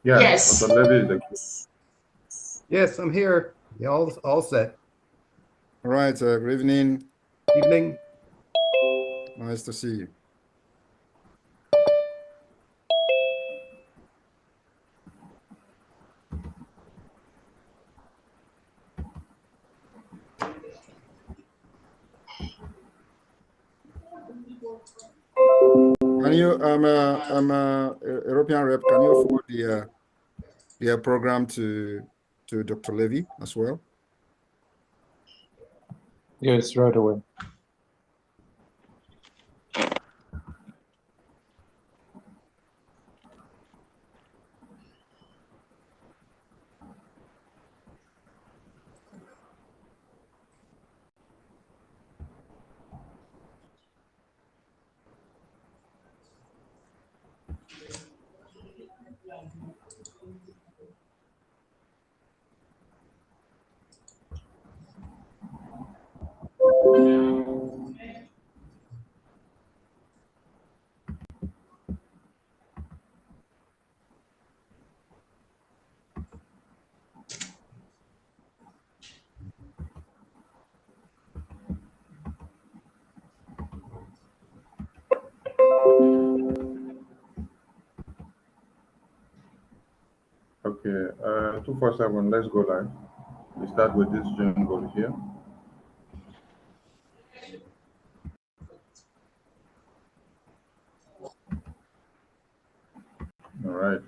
Yeah, Yes. Dr. Levy is Yes, I'm here. You all set. All right, good evening. Evening. Nice to see you. Can you, I'm a European rep. Can you forward the program to Dr. Levy as well? Yes, right away. okay. 247, let's go live. We start with this jingle here. All right.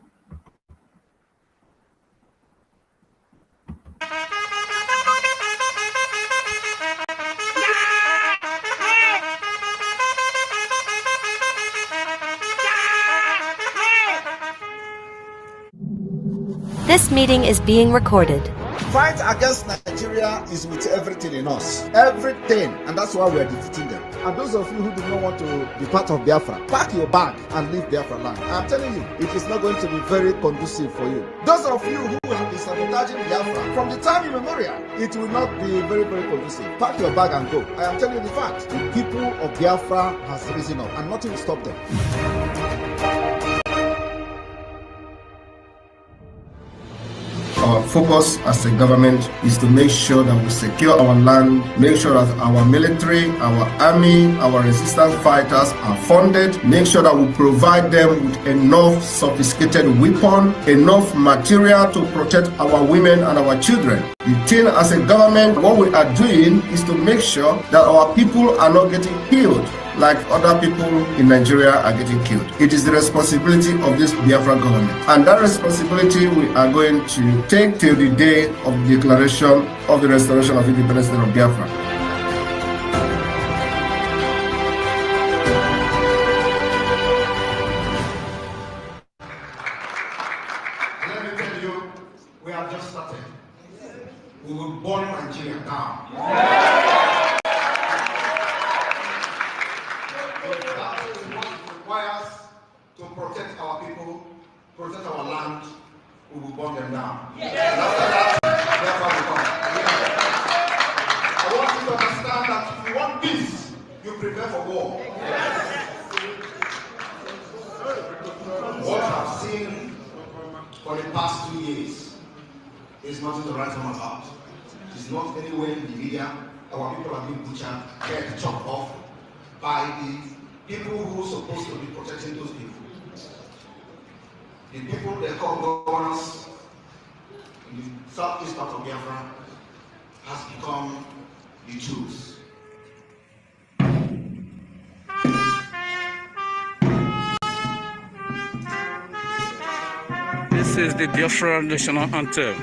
This meeting is being recorded. Fight against Nigeria is with everything in us. Everything. And that's why we are defeating them. And those of you who do not want to be part of Biafra, pack your bag and leave Biafra land. I'm telling you, it is not going to be very conducive for you. Those of you who have been sabotaging Biafra from the time immemorial, it will not be very, very conducive. Pack your bag and go. I am telling you the fact. The people of Biafra has risen up and nothing will stop them. Our focus as a government is to make sure that we secure our land, make sure that our military, our army, our resistance fighters are funded, make sure that we provide them with enough sophisticated weapon, enough material to protect our women and our children. The thing as a government, what we are doing is to make sure that our people are not getting killed like other people in Nigeria are getting killed. It is the responsibility of this Biafra government. And that responsibility we are going to take till the day of the declaration of the restoration of independence of Biafra. Let me tell you, we have just started. We will burn Nigeria down. To protect our people, protect our land, we will burn them down. Yes. And after that, I want you to understand that if you want peace, you prepare for war. Yes. What I've seen for the past 2 years is nothing to write home about. It's not anywhere in the media. Our people have been butchered, head chopped off by the people who are supposed to be protecting those people. The people they call governors in the southeast part of Biafra has become the Jews. This is the Biafra national anthem.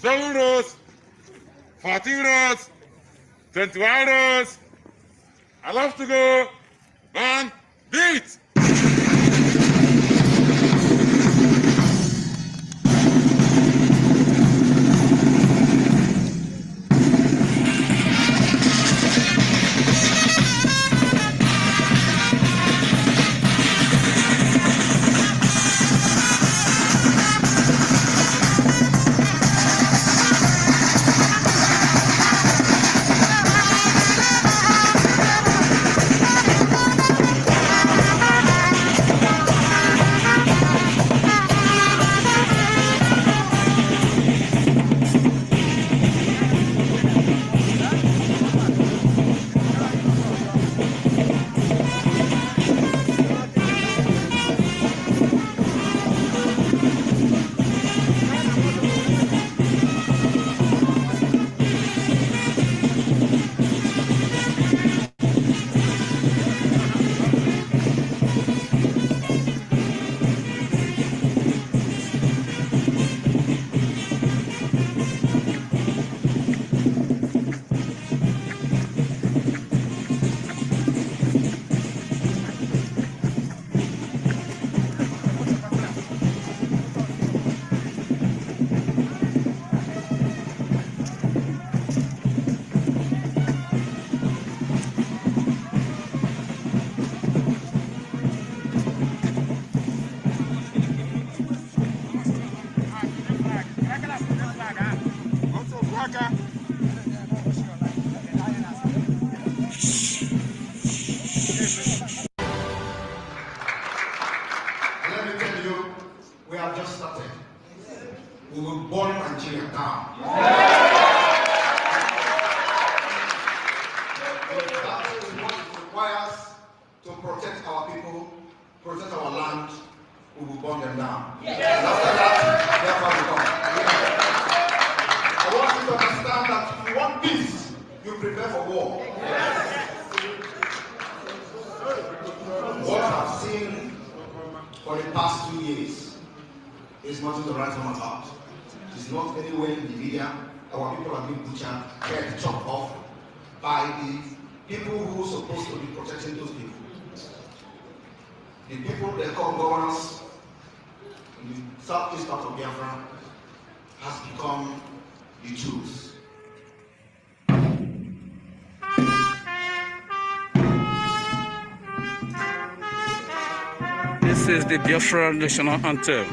7 rows, 14 rows, 21 rows. I love to go. And beat. Let me tell you, we have just started. We will burn Nigeria down. That is what it requires to protect our people, protect our land. We will burn them down. And after that, therefore we come. I want you to understand that if you want peace, you prepare for war. What I've seen for the past 2 years is nothing to write home about. It's not anywhere in the media. Our people are being butchered, head chopped off by the people who are supposed to be protecting those people. The people they call governors in the southeast part of Biafra has become the Jews. This is the Biafra national anthem.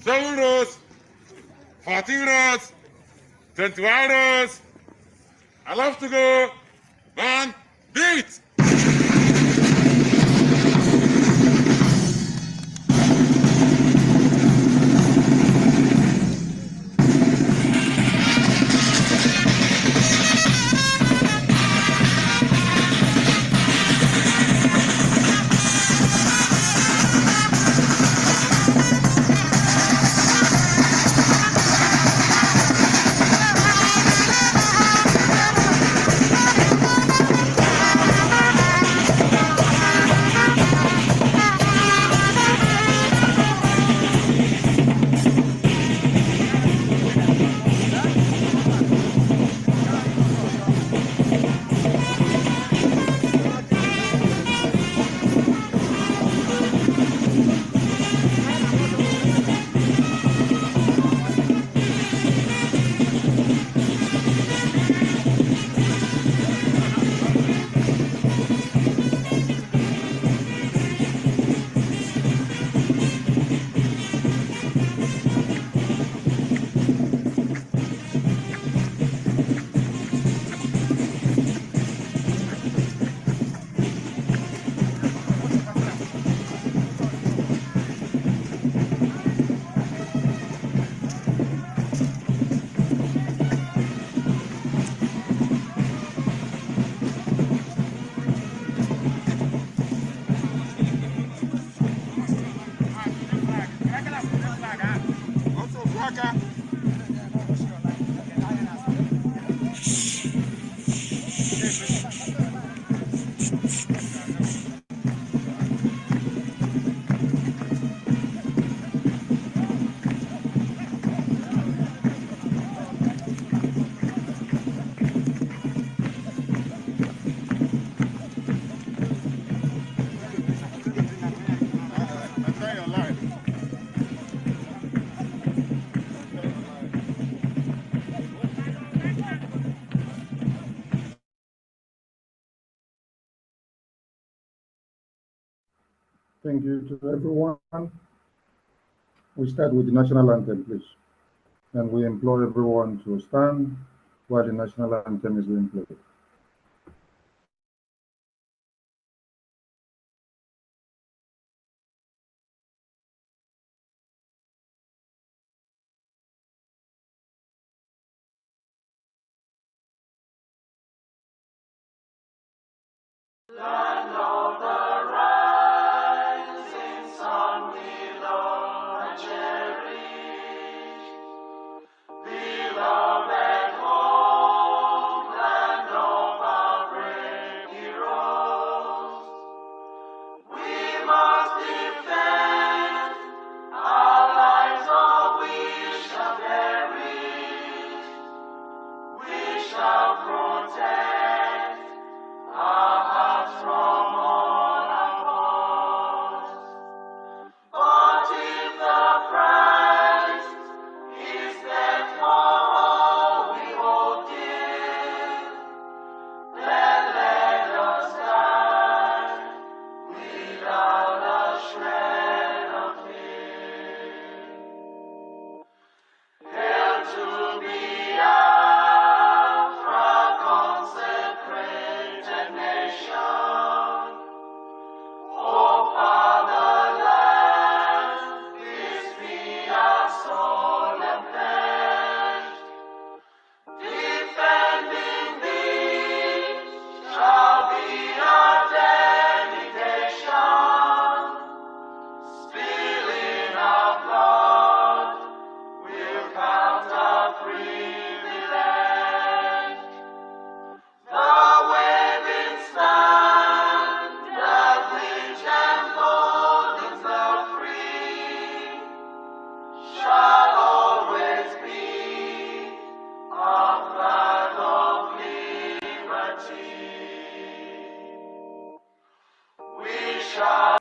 7 rows, 14 rows, 21 rows. I love to go. Man, beat. Thank you to everyone. We start with the national anthem, please. And we implore everyone to stand while the national anthem is being played.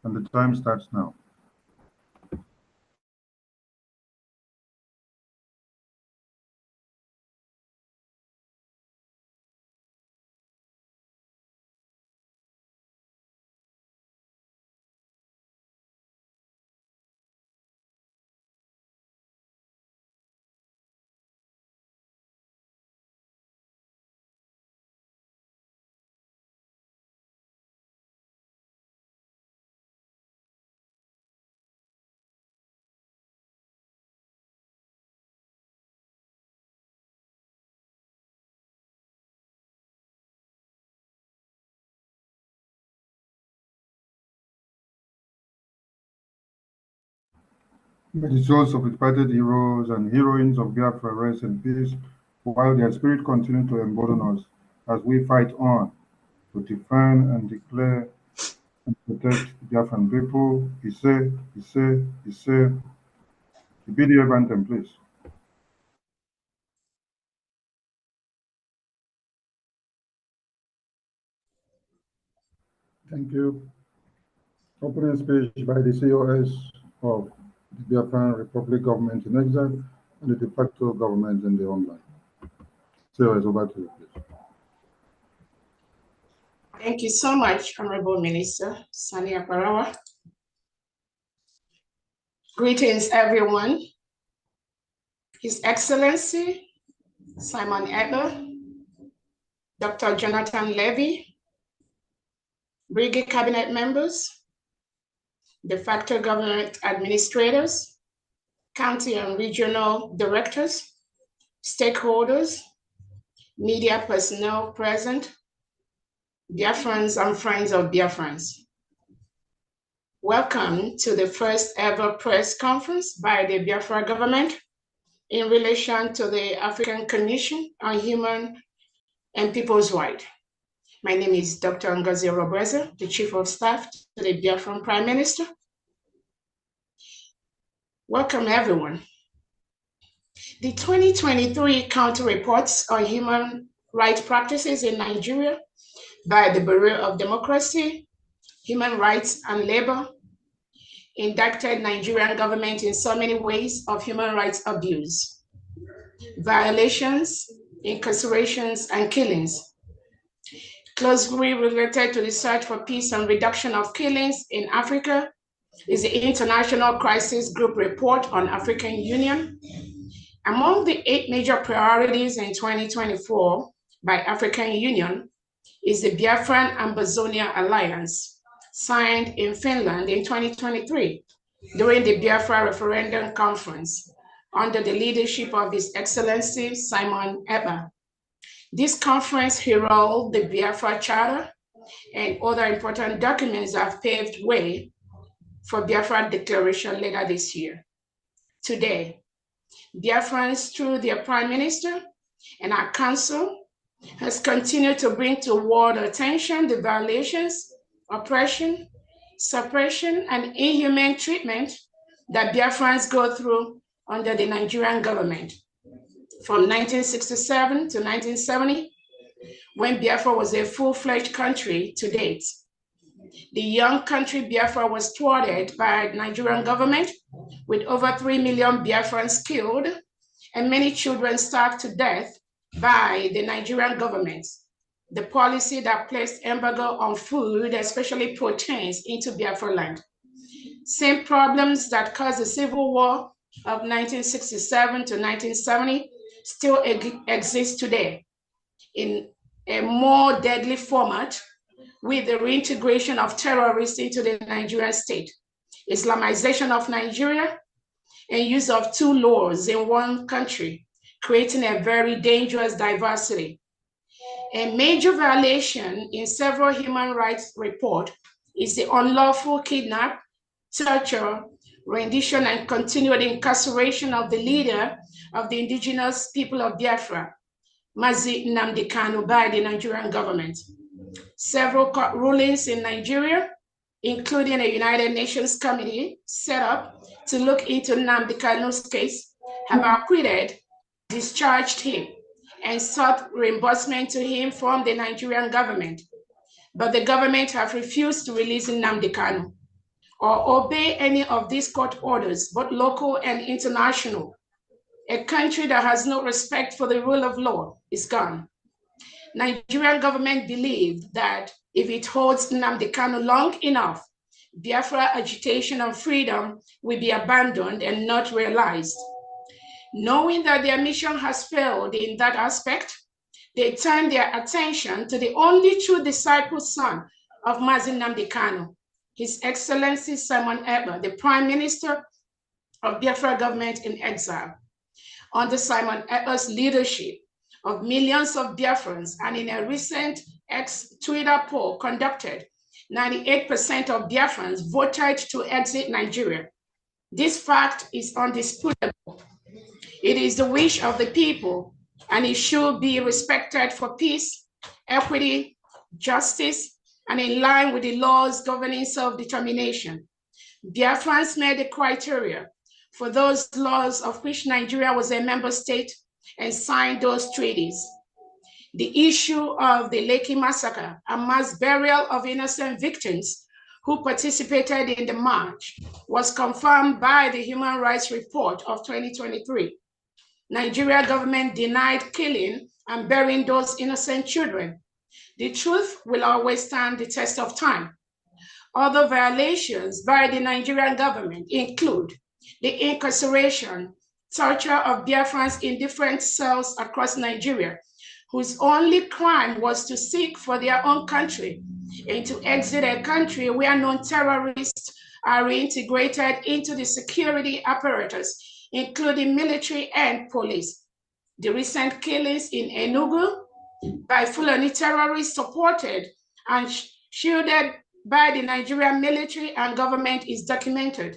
And the time starts now. May the souls of departed heroes and heroines of Biafra rest in peace, while their spirit continue to embolden us as we fight on to defend and declare and protect the Biafran people. Ise, Ise, Ise. The BDF anthem, please. Thank you. Opening speech by the COS of the Biafran Republic government in exile and the de facto government in the homeland. COS, over to you, please. Thank you so much, Honorable Minister Sani Aparawa. Greetings, everyone. His Excellency Simon Ekpa, Dr. Jonathan Levy, Brigade Cabinet members, de facto government administrators, county and regional directors, stakeholders, media personnel present, Biafrans and friends of Biafrans. Welcome to the first ever press conference by the Biafra government in relation to the African Commission on Human and People's Rights. My name is Dr. Ngozi Robreza, the Chief of Staff to the Biafran Prime Minister. Welcome, everyone. The 2023 Counter Reports on Human Rights Practices in Nigeria by the Bureau of Democracy, Human Rights and Labor indicted Nigerian government in so many ways of human rights abuse, violations, incarcerations, and killings. Closely related to the search for peace and reduction of killings in Africa is the International Crisis Group Report on African Union. Among the 8 major priorities in 2024 by African Union is the Biafran Ambazonia Alliance, signed in Finland in 2023 during the Biafra Referendum Conference under the leadership of His Excellency Simon Ekpa. This conference heralded the Biafra Charter and other important documents that have paved way for Biafra Declaration later this year. Today, Biafrans, through their Prime Minister and our Council, has continued to bring to world attention the violations, oppression, suppression, and inhumane treatment that Biafrans go through under the Nigerian government. From 1967 to 1970, when Biafra was a full-fledged country to date. The young country Biafra was thwarted by the Nigerian government with over 3 million Biafrans killed and many children starved to death by the Nigerian government. The policy that placed embargo on food, especially proteins, into Biafra land. Same problems that caused the Civil War of 1967 to 1970 still exist today in a more deadly format with the reintegration of terrorists into the Nigerian state, Islamization of Nigeria, and use of 2 laws in one country, creating a very dangerous diversity. A major violation in several human rights reports is the unlawful kidnap, torture, rendition, and continued incarceration of the leader of the indigenous people of Biafra, Mazi Nnamdi Kanu, by the Nigerian government. Several court rulings in Nigeria, including a United Nations committee set up to look into Nnamdi Kanu's case, have acquitted, discharged him, and sought reimbursement to him from the Nigerian government. But the government have refused to release Nnamdi Kanu or obey any of these court orders, both local and international. A country that has no respect for the rule of law is gone. Nigerian government believed that if it holds Nnamdi Kanu long enough, Biafra agitation and freedom will be abandoned and not realized. Knowing that their mission has failed in that aspect, they turned their attention to the only true disciple son of Mazi Nnamdi Kanu, His Excellency Simon Ekpa, the Prime Minister of Biafra government in exile. Under Simon Ekpa's leadership of millions of Biafrans, and in a recent Twitter poll conducted, 98% of Biafrans voted to exit Nigeria. This fact is undisputable. It is the wish of the people, and it should be respected for peace, equity, justice, and in line with the laws governing self-determination. Biafrans met the criteria for those laws of which Nigeria was a member state and signed those treaties. The issue of the Lekki massacre and mass burial of innocent victims who participated in the march was confirmed by the Human Rights Report of 2023. Nigeria government denied killing and burying those innocent children. The truth will always stand the test of time. Other violations by the Nigerian government include the incarceration, torture of Biafrans in different cells across Nigeria, whose only crime was to seek for their own country and to exit a country where non-terrorists are reintegrated into the security apparatus, including military and police. The recent killings in Enugu by Fulani terrorists supported and shielded by the Nigerian military and government is documented.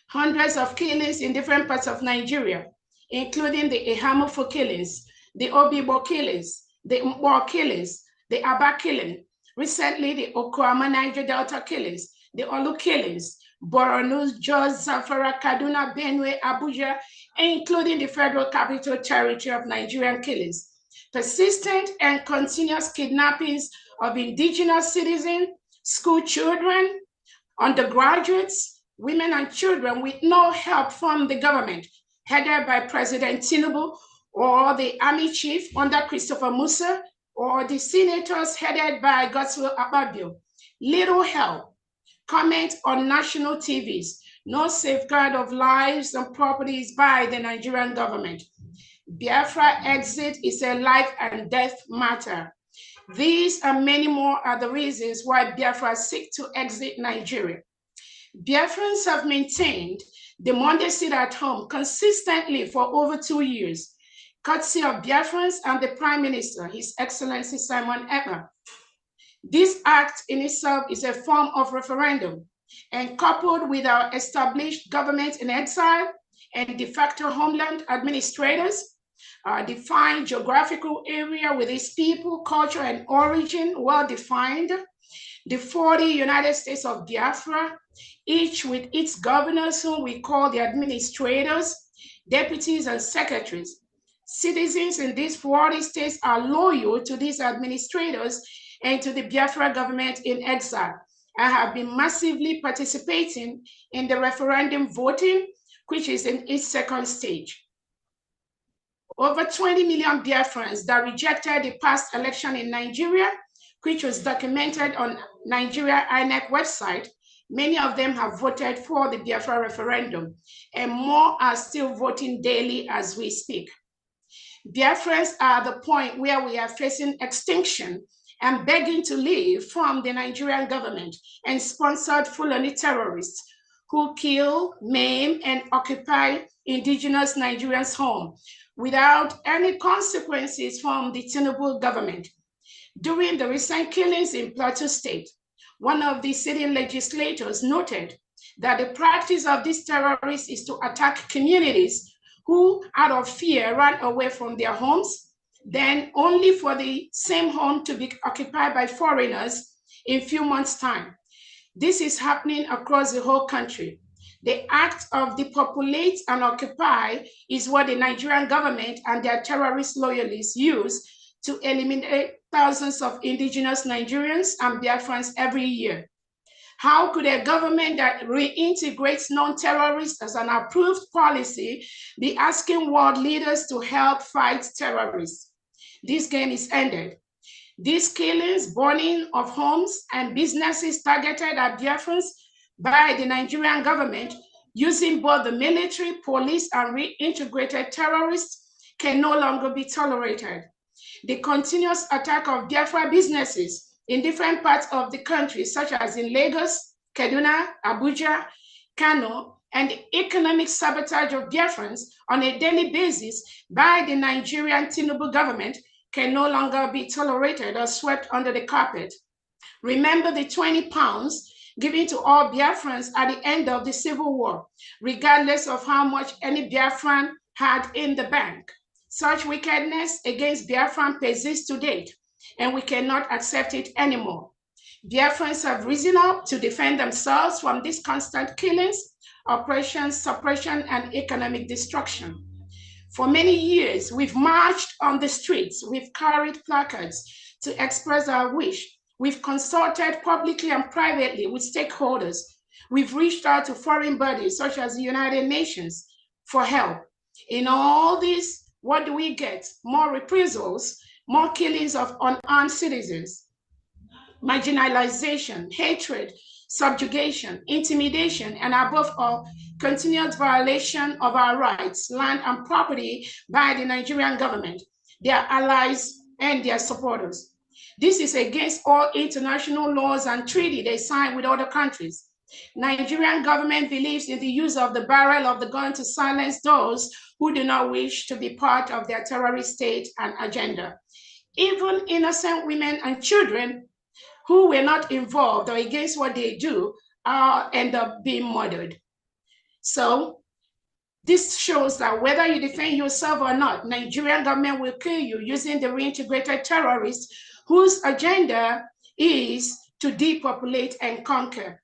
Hundreds of killings in different parts of Nigeria, including the Ehamufo killings, the Obibo killings, the Mbo killings, the Aba killing, recently the Okwama Niger Delta killings, the Olu killings, Borno, Jos, Zamfara, Kaduna, Benue, Abuja, including the Federal Capital Territory of Nigerian killings. Persistent and continuous kidnappings of indigenous citizens, school children, undergraduates, women and children with no help from the government, headed by President Tinubu, or the army chief under Christopher Musa, or the senators headed by Godswill Akpabio. Little help. Comment on national TVs. No safeguard of lives and properties by the Nigerian government. Biafra exit is a life and death matter. These and many more are the reasons why Biafra seek to exit Nigeria. Biafrans have maintained the Monday sit at home consistently for over 2 years, courtesy of Biafrans and the Prime Minister, His Excellency Simon Ekpa. This act in itself is a form of referendum, and coupled with our established government in exile and de facto homeland administrators, our defined geographical area with its people, culture, and origin well defined, the 40 United States of Biafra, each with its governors whom we call the administrators, deputies, and secretaries. Citizens in these 40 states are loyal to these administrators and to the Biafra government in exile and have been massively participating in the referendum voting, which is in its second stage. Over 20 million Biafrans that rejected the past election in Nigeria, which was documented on Nigeria INEC website, many of them have voted for the Biafra referendum, and more are still voting daily as we speak. Biafrans are at the point where we are facing extinction and begging to leave from the Nigerian government and sponsored Fulani terrorists who kill, maim, and occupy indigenous Nigerians' home without any consequences from the Tinubu government. During the recent killings in Plateau State, one of the sitting legislators noted that the practice of these terrorists is to attack communities who, out of fear, ran away from their homes, then only for the same home to be occupied by foreigners in a few months' time. This is happening across the whole country. The act of depopulate and occupy is what the Nigerian government and their terrorist loyalists use to eliminate thousands of indigenous Nigerians and Biafrans every year. How could a government that reintegrates non-terrorists as an approved policy be asking world leaders to help fight terrorists? This game is ended. These killings, burning of homes and businesses targeted at Biafrans by the Nigerian government using both the military, police, and reintegrated terrorists can no longer be tolerated. The continuous attack of Biafra businesses in different parts of the country, such as in Lagos, Kaduna, Abuja, Kano, and the economic sabotage of Biafrans on a daily basis by the Nigerian Tinubu government can no longer be tolerated or swept under the carpet. Remember the 20 pounds given to all Biafrans at the end of the Civil War, regardless of how much any Biafran had in the bank. Such wickedness against Biafran persists to date, and we cannot accept it anymore. Biafrans have risen up to defend themselves from these constant killings, oppression, suppression, and economic destruction. For many years, we've marched on the streets, we've carried placards to express our wish. We've consulted publicly and privately with stakeholders. We've reached out to foreign bodies such as the United Nations for help. In all this, what do we get? More reprisals, more killings of unarmed citizens, marginalization, hatred, subjugation, intimidation, and above all, continued violation of our rights, land, and property by the Nigerian government, their allies, and their supporters. This is against all international laws and treaties they sign with other countries. Nigerian government believes in the use of the barrel of the gun to silence those who do not wish to be part of their terrorist state and agenda. Even innocent women and children who were not involved or against what they do end up being murdered. So this shows that whether you defend yourself or not, Nigerian government will kill you using the reintegrated terrorists whose agenda is to depopulate and conquer.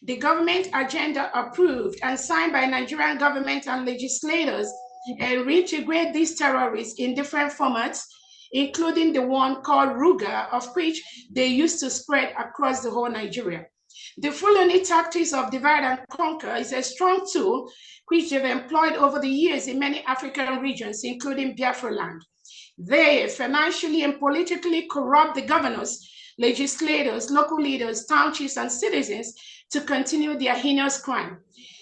The government agenda approved and signed by Nigerian government and legislators and reintegrate these terrorists in different formats, including the one called Ruga, of which they used to spread across the whole Nigeria. The Fulani tactics of divide and conquer is a strong tool which they've employed over the years in many African regions, including Biafra land. They financially and politically corrupt the governors, legislators, local leaders, townships, and citizens to continue their heinous crime.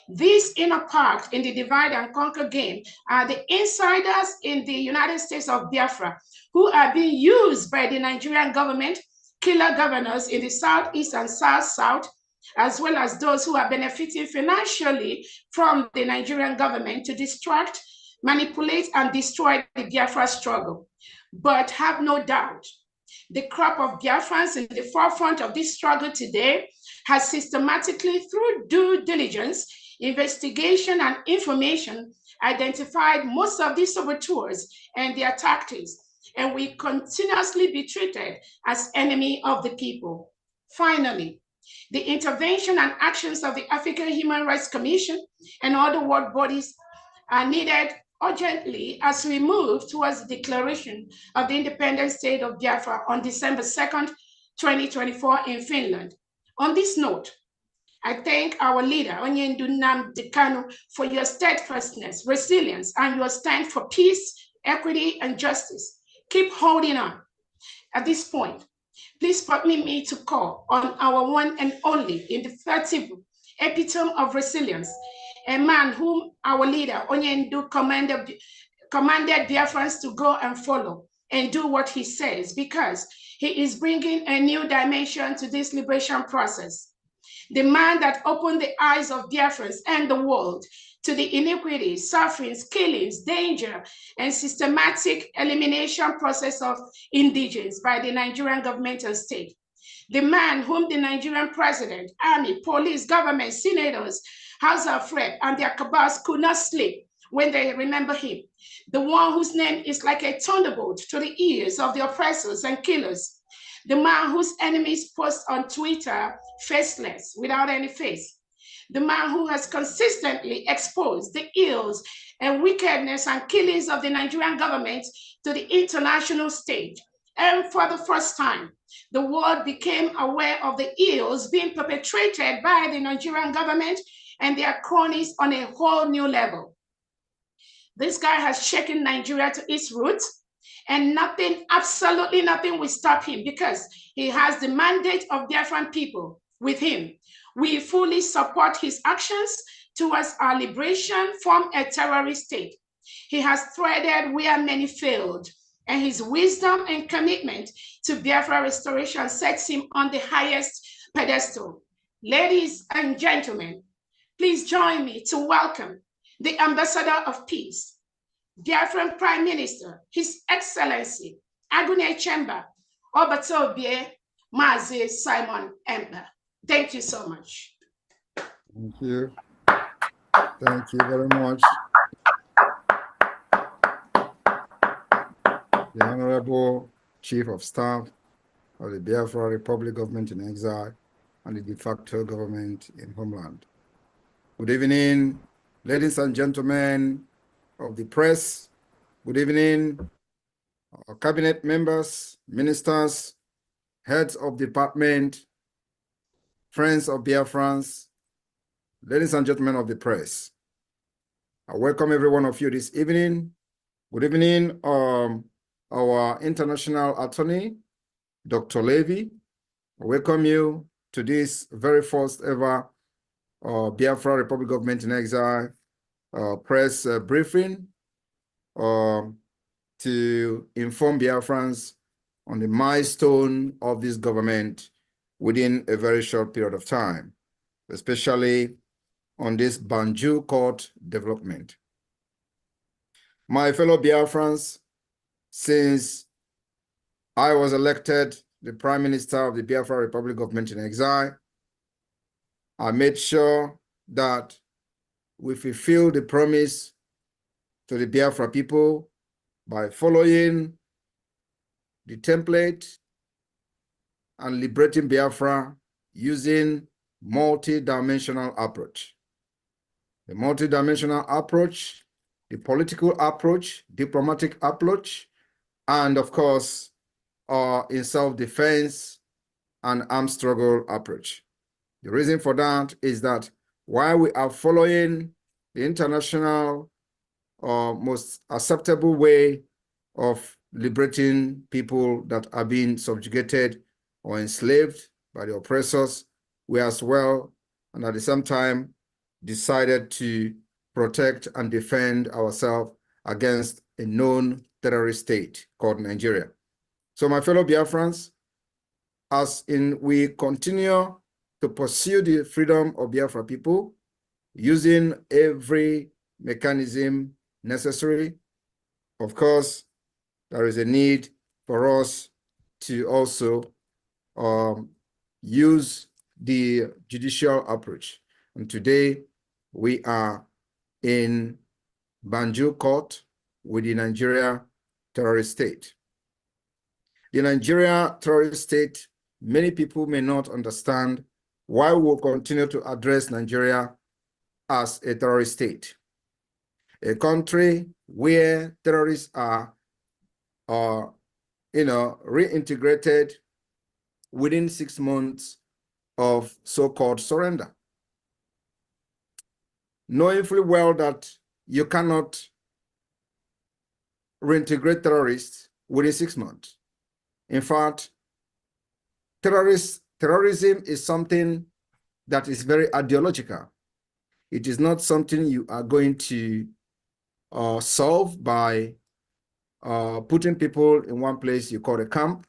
These inner part in the divide and conquer game are the insiders in the United States of Biafra who are being used by the Nigerian government, killer governors in the Southeast and South-South, as well as those who are benefiting financially from the Nigerian government to distract, manipulate, and destroy the Biafra struggle. But have no doubt, the crop of Biafrans in the forefront of this struggle today has systematically, through due diligence, investigation, and information, identified most of these saboteurs and their tactics, and we continuously be treated as enemy of the people. Finally, the intervention and actions of the African Human Rights Commission and other world bodies are needed urgently as we move towards the declaration of the independent state of Biafra on December 2nd, 2024 in Finland. On this note, I thank our leader, Onyendu Nnamdi Kanu, for your steadfastness, resilience, and your stand for peace, equity, and justice. Keep holding on. At this point, please permit me to call on our one and only indefatigable epitome of resilience, a man whom our leader, Onyendu, commanded Biafrans to go and follow and do what he says, because he is bringing a new dimension to this liberation process. The man that opened the eyes of Biafrans and the world to the iniquities, sufferings, killings, danger, and systematic elimination process of indigents by the Nigerian government and state. The man whom the Nigerian president, army, police, government, senators, House of Rep, and their cabals could not sleep when they remember him. The one whose name is like a thunderbolt to the ears of the oppressors and killers. The man whose enemies post on Twitter faceless, without any face. The man who has consistently exposed the ills and wickedness and killings of the Nigerian government to the international stage. And for the first time, the world became aware of the ills being perpetrated by the Nigerian government and their cronies on a whole new level. This guy has shaken Nigeria to its roots, and nothing, absolutely nothing will stop him because he has the mandate of Biafran people with him. We fully support his actions towards our liberation from a terrorist state. He has threaded where many failed, and his wisdom and commitment to Biafra restoration sets him on the highest pedestal. Ladies and gentlemen, please join me to welcome the Ambassador of Peace, Biafran Prime Minister, His Excellency Agune Chemba Obatobie Mazi Simon Emba. Thank you so much. Thank you. Thank you very much. The Honorable Chief of Staff of the Biafra Republic Government in Exile and the de facto government in Homeland. Good evening, ladies and gentlemen of the press. Good evening, our cabinet members, ministers, heads of department, friends of Biafrans, ladies and gentlemen of the press. I welcome every one of you this evening. Good evening, our international attorney, Dr. Levy. I welcome you to this very first ever Biafra Republic Government in Exile press briefing to inform Biafrans on the milestone of this government within a very short period of time, especially on this Banjul court development. My fellow Biafrans, since I was elected the Prime Minister of the Biafra Republic Government in Exile, I made sure that we fulfill the promise to the Biafra people by following the template and liberating Biafra using multi-dimensional approach. The multi-dimensional approach, the political approach, diplomatic approach, and of course, in self-defense and armed struggle approach. The reason for that is that while we are following the international most acceptable way of liberating people that are being subjugated or enslaved by the oppressors, we as well, and at the same time, decided to protect and defend ourselves against a known terrorist state called Nigeria. So my fellow Biafrans, we continue to pursue the freedom of Biafra people using every mechanism necessary. Of course, there is a need for us to also use the judicial approach. And today, we are in Banjul court with the Nigeria terrorist state. The Nigeria terrorist state, many people may not understand why we will continue to address Nigeria as a terrorist state. A country where terrorists are reintegrated within 6 months of so-called surrender. Knowing fully well that you cannot reintegrate terrorists within 6 months. In fact, terrorism is something that is very ideological. It is not something you are going to solve by putting people in one place you call a camp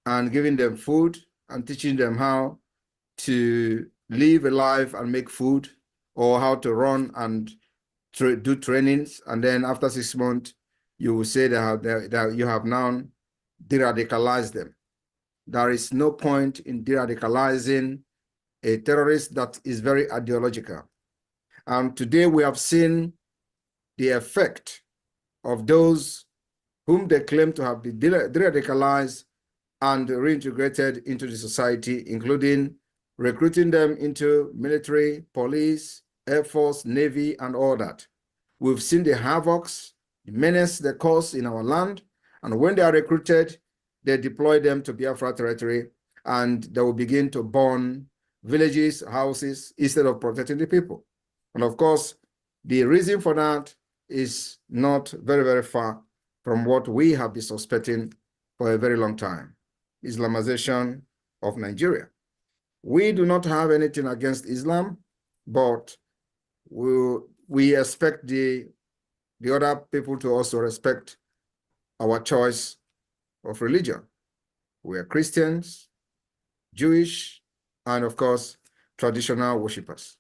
and giving them food and teaching them how to live a life and make food, or how to run and do trainings, and then after 6 months, you will say that you have now de-radicalized them. There is no point in de-radicalizing a terrorist that is very ideological. And today we have seen the effect of those whom they claim to have been de-radicalized and reintegrated into the society, including recruiting them into military, police, Air Force, Navy, and all that. We've seen the havocs, the menace they cause in our land, and when they are recruited, they deploy them to Biafra territory, and they will begin to burn villages, houses, instead of protecting the people. And of course, the reason for that is not very, very far from what we have been suspecting for a very long time: Islamization of Nigeria. We do not have anything against Islam, but we expect the other people to also respect our choice of religion. We are Christians, Jewish, and of course, traditional worshippers.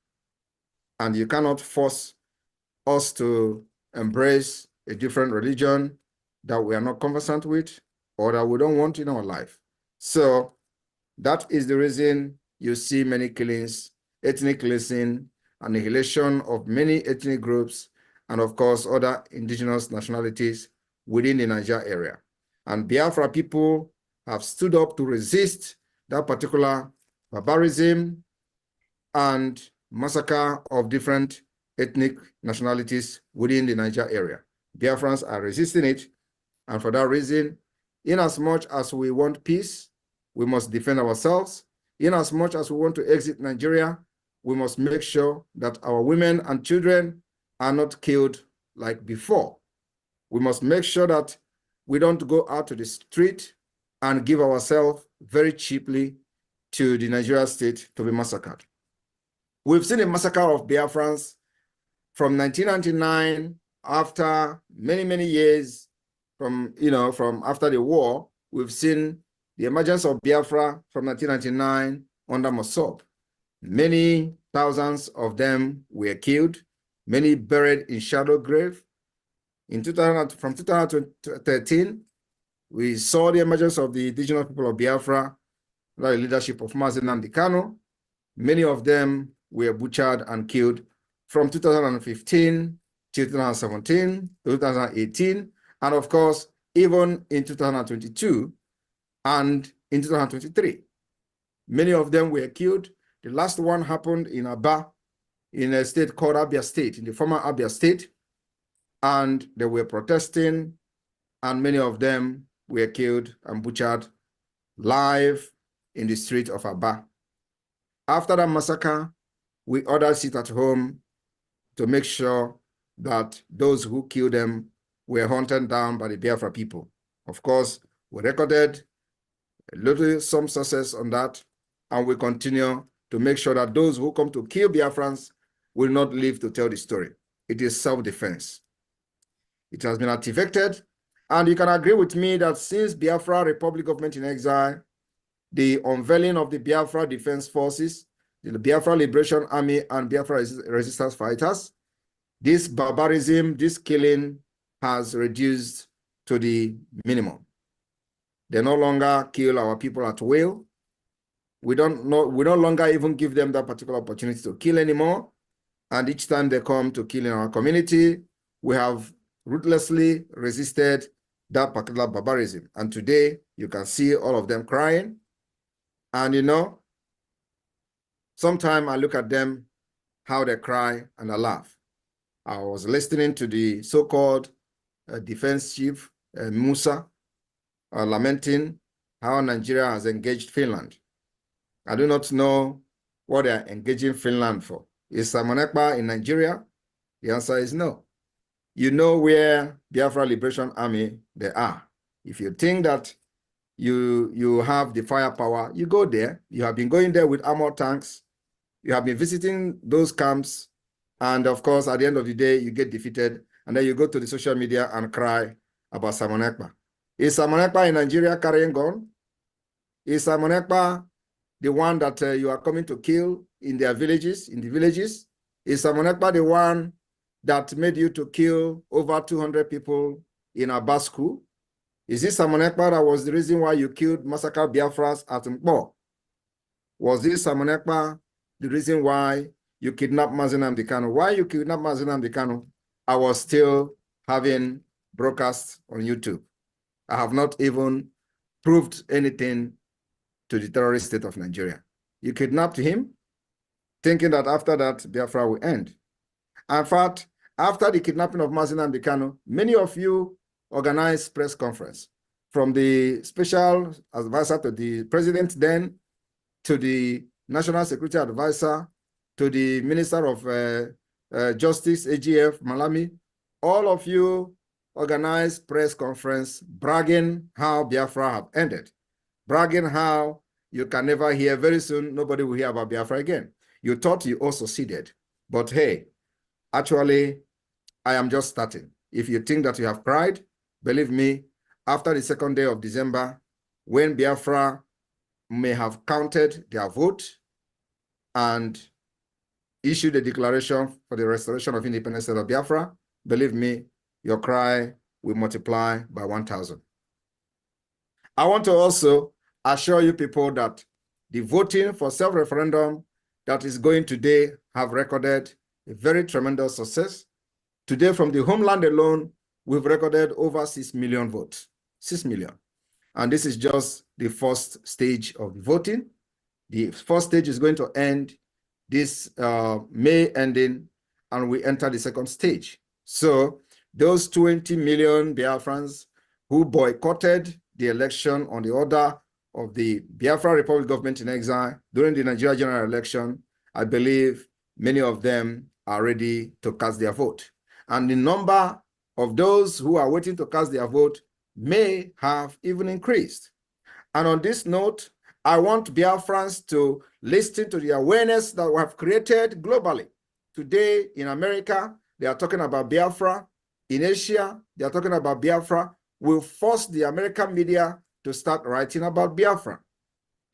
And you cannot force us to embrace a different religion that we are not conversant with or that we don't want in our life. So that is the reason you see many killings, ethnic cleansing, annihilation of many ethnic groups, and of course, other indigenous nationalities within the Niger area. And Biafra people have stood up to resist that particular barbarism and massacre of different ethnic nationalities within the Niger area. Biafrans are resisting it, and for that reason, in as much as we want peace, we must defend ourselves. In as much as we want to exit Nigeria, we must make sure that our women and children are not killed like before. We must make sure that we don't go out to the street and give ourselves very cheaply to the Nigeria state to be massacred. We've seen a massacre of Biafrans from 1999, after many, many years from after the war. We've seen the emergence of Biafra from 1999 under Mossop. Many thousands of them were killed, many buried in shallow grave. From 2013, we saw the emergence of the indigenous people of Biafra under the leadership of Mazi Nnamdi Kanu. Many of them were butchered and killed from 2015 to 2017 to 2018, and of course, even in 2022 and in 2023. Many of them were killed. The last one happened in Aba, in a state called Abia State, in the former Abia State, and they were protesting, and many of them were killed and butchered live in the street of Aba. After that massacre, we ordered sit at home to make sure that those who killed them were hunted down by the Biafra people. Of course, we recorded some success on that, and we continue to make sure that those who come to kill Biafrans will not live to tell the story. It is self-defense. It has been activated, and you can agree with me that since Biafra Republic Government in Exile, the unveiling of the Biafra Defense Forces, the Biafra Liberation Army, and Biafra Resistance Fighters, this barbarism, this killing has reduced to the minimum. They no longer kill our people at will. We no longer even give them that particular opportunity to kill anymore. And each time they come to kill in our community, we have ruthlessly resisted that particular barbarism. And today, you can see all of them crying. And sometimes I look at them, how they cry, and I laugh. I was listening to the so-called defense chief, Musa, lamenting how Nigeria has engaged Finland. I do not know what they are engaging Finland for. Is Simon Ekpa in Nigeria? The answer is no. You know where Biafra Liberation Army they are. If you think that you have the firepower, you go there. You have been going there with armored tanks. You have been visiting those camps. And of course, at the end of the day, you get defeated. And then you go to the social media and cry about Simon Ekpa. Is Simon Ekpa in Nigeria carrying gun? Is Simon Ekpa the one that you are coming to kill in their villages, in the villages? Is Simon Ekpa the one that made you to kill over 200 people in Aba school? Is this Simon Ekpa that was the reason why you killed massacred Biafras at Mpo? Was this Simon Ekpa the reason why you kidnapped Mazi Nnamdi Kanu? Why you kidnapped Mazi Nnamdi Kanu? I was still having broadcasts on YouTube. I have not even proved anything to the terrorist state of Nigeria. You kidnapped him, thinking that after that, Biafra will end. In fact, after the kidnapping of Mazi Nnamdi Kanu, many of you organized press conference, from the special advisor to the president then, to the national security advisor, to the Minister of Justice, AGF, Malami. All of you organized press conference bragging how Biafra have ended, bragging how you can never hear, very soon, nobody will hear about Biafra again. You thought you also succeeded, but hey, actually, I am just starting. If you think that you have cried, believe me, after the second day of December, when Biafra may have counted their vote and issued a declaration for the restoration of independence of Biafra, believe me, your cry will multiply by 1,000. I want to also assure you people that the voting for self-referendum that is going today have recorded a very tremendous success. Today, from the homeland alone, we've recorded over 6 million votes, 6 million. And this is just the first stage of the voting. The first stage is going to end this May ending, and we enter the second stage. So those 20 million Biafrans who boycotted the election on the order of the Biafra Republic government in exile during the Nigeria general election, I believe many of them are ready to cast their vote. And the number of those who are waiting to cast their vote may have even increased. And on this note, I want Biafrans to listen to the awareness that we have created globally. Today in America, they are talking about Biafra. In Asia, they are talking about Biafra. We'll force the American media to start writing about Biafra.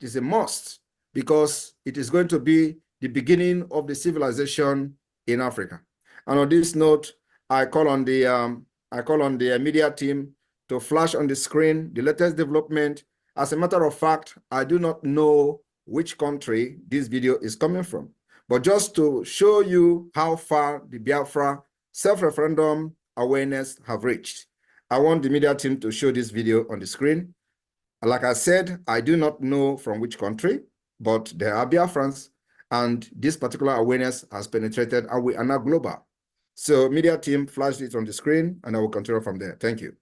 It is a must, because it is going to be the beginning of the civilization in Africa. And on this note, I call on the media team to flash on the screen the latest development. As a matter of fact, I do not know which country this video is coming from, but just to show you how far the Biafra self-referendum awareness have reached, I want the media team to show this video on the screen. Like I said, I do not know from which country, but there are Biafrans, and this particular awareness has penetrated, and we are now global. So media team, flash it on the screen, and I will continue from there. Thank you.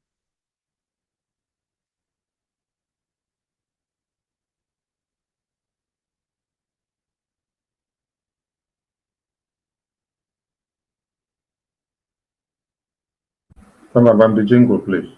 Come on, the jingle, please.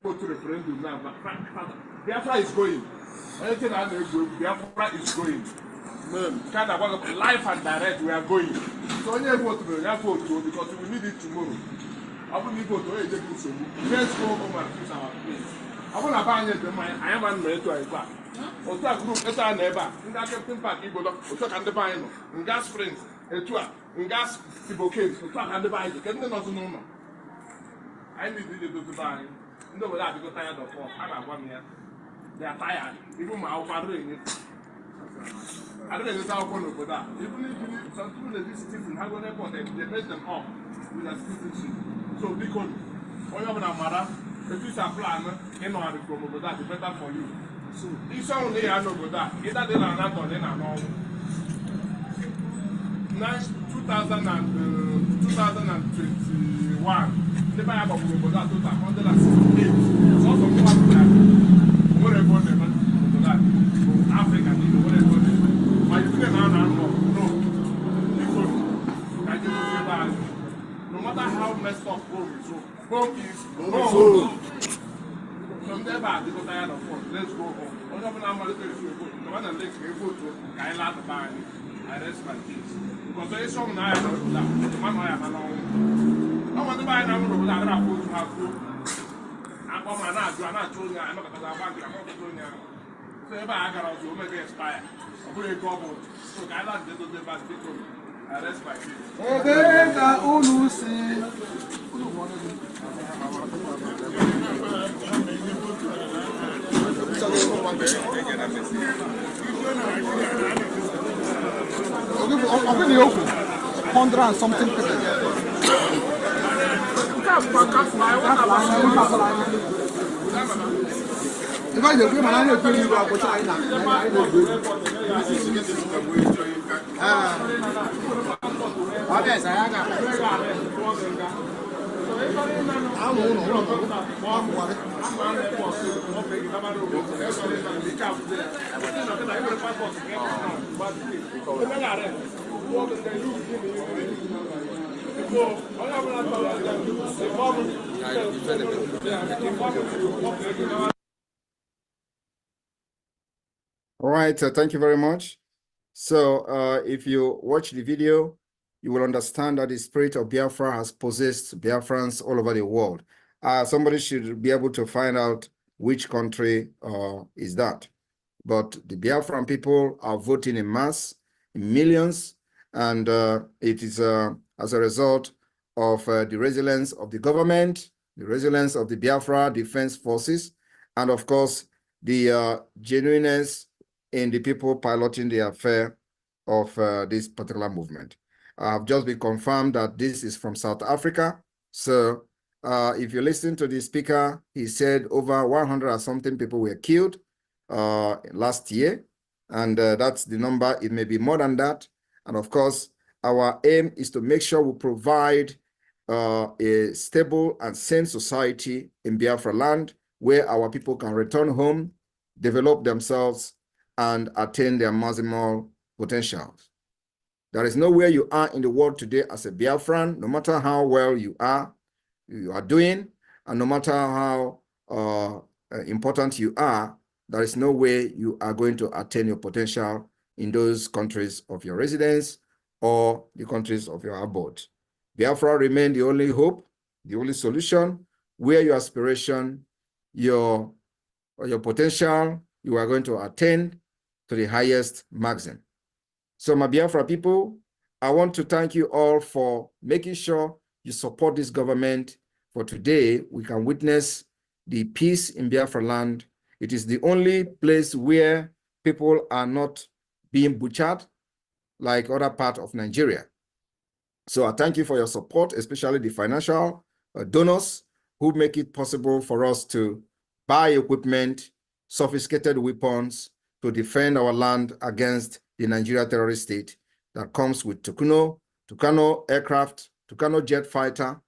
Go to referendum now, but Biafra is going. Anything that they go, Biafra is going. Kind of life and direct, we are going. So when you vote, because we need it tomorrow. I will need to go to a so let's go home and fix our place. I want to buy the money. I am unmarried to Ekpa. Or to a group, it's our neighbor. In that Captain Park, you go to can buy in gas springs, a tour, in gas Relocates, to can buy it. Can they not know? I need to buy. No, without because tired of work. I got 1 year. They are tired. Even my father in it. I don't know how to go that. Even if some people that visit in Hagon Airport, they made them up with a citizenship. So, because when you have a mother, if you are plan, you know how to go over that, it's better for you. So, it's only I know about that. Either they are not or they are not. 2021. The buy about that to 168. So some people whatever they want that Africa, whatever they want. But you now no. Because no matter how messed up home is home. From there back, they go tired of phone. Let's go home. What happened now? The one that makes me go to Kaila to buy. I rest my case. Because there is some now I know that. The man I have alone. I want to buy an animal that I have to have food. I'm not doing it. I'm not going to buy it. So if I got out to make it expire, I'll put a couple. So I like to do the best people. I rest my case. I'll give you 100 and something people. All right, thank you very much. So if you watch the video, you will understand that the spirit of Biafra has possessed Biafrans all over the world. Somebody should be able to find out which country is that. But the Biafran people are voting in mass, in millions, and it is as a result of the resilience of the government, the resilience of the Biafra Defense Forces, and of course, the genuineness in the people piloting the affair of this particular movement. I have just been confirmed that this is from South Africa. So if you listen to the speaker, he said over 100 or something people were killed last year. And that's the number. It may be more than that. And of course, our aim is to make sure we provide a stable and sane society in Biafra land where our people can return home, develop themselves, and attain their maximal potentials. There is nowhere you are in the world today as a Biafran, no matter how well you are doing, and no matter how important you are, there is no way you are going to attain your potential in those countries of your residence or the countries of your abode. Biafra remain the only hope, the only solution, where your aspiration, your potential, you are going to attain to the highest maximum. So my Biafra people, I want to thank you all for making sure you support this government. For today, we can witness the peace in Biafra land. It is the only place where people are not being butchered like other parts of Nigeria. So I thank you for your support, especially the financial donors who make it possible for us to buy equipment, sophisticated weapons to defend our land against the Nigeria terrorist state that comes with Tucano aircraft, Tucano jet fighter,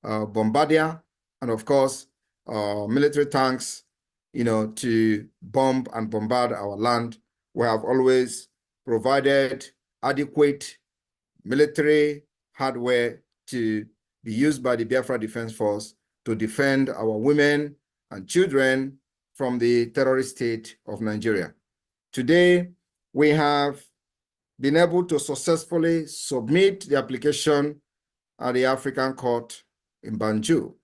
Bombardier, and of course, military tanks, to bomb and bombard our land. We have always provided adequate military hardware to be used by the Biafra Defense Force to defend our women and children from the terrorist state of Nigeria. Today, we have been able to successfully submit the application at the African Court in Banjul.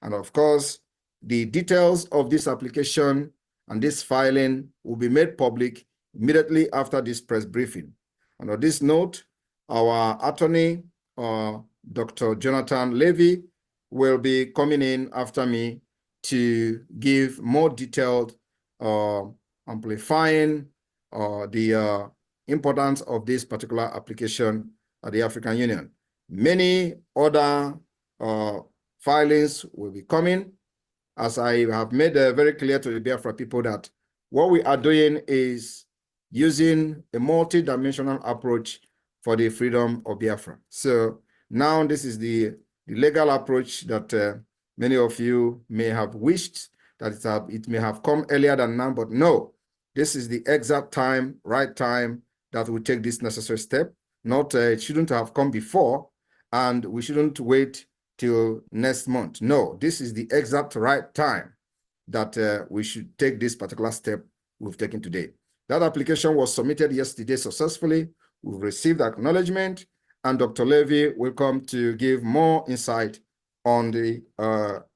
And of course, the details of this application and this filing will be made public immediately after this press briefing. And on this note, our attorney, Dr. Jonathan Levy, will be coming in after me to give more detailed amplifying the importance of this particular application at the African Union. Many other filings will be coming, as I have made very clear to the Biafra people that what we are doing is using a multi-dimensional approach for the freedom of Biafra. So now this is the legal approach that many of you may have wished that it may have come earlier than now, but no, this is the exact time, right time that we take this necessary step. Not, it shouldn't have come before, and we shouldn't wait till next month. No, this is the exact right time that we should take this particular step we've taken today. That application was submitted yesterday successfully. We've received acknowledgement, and Dr. Levy will come to give more insight on the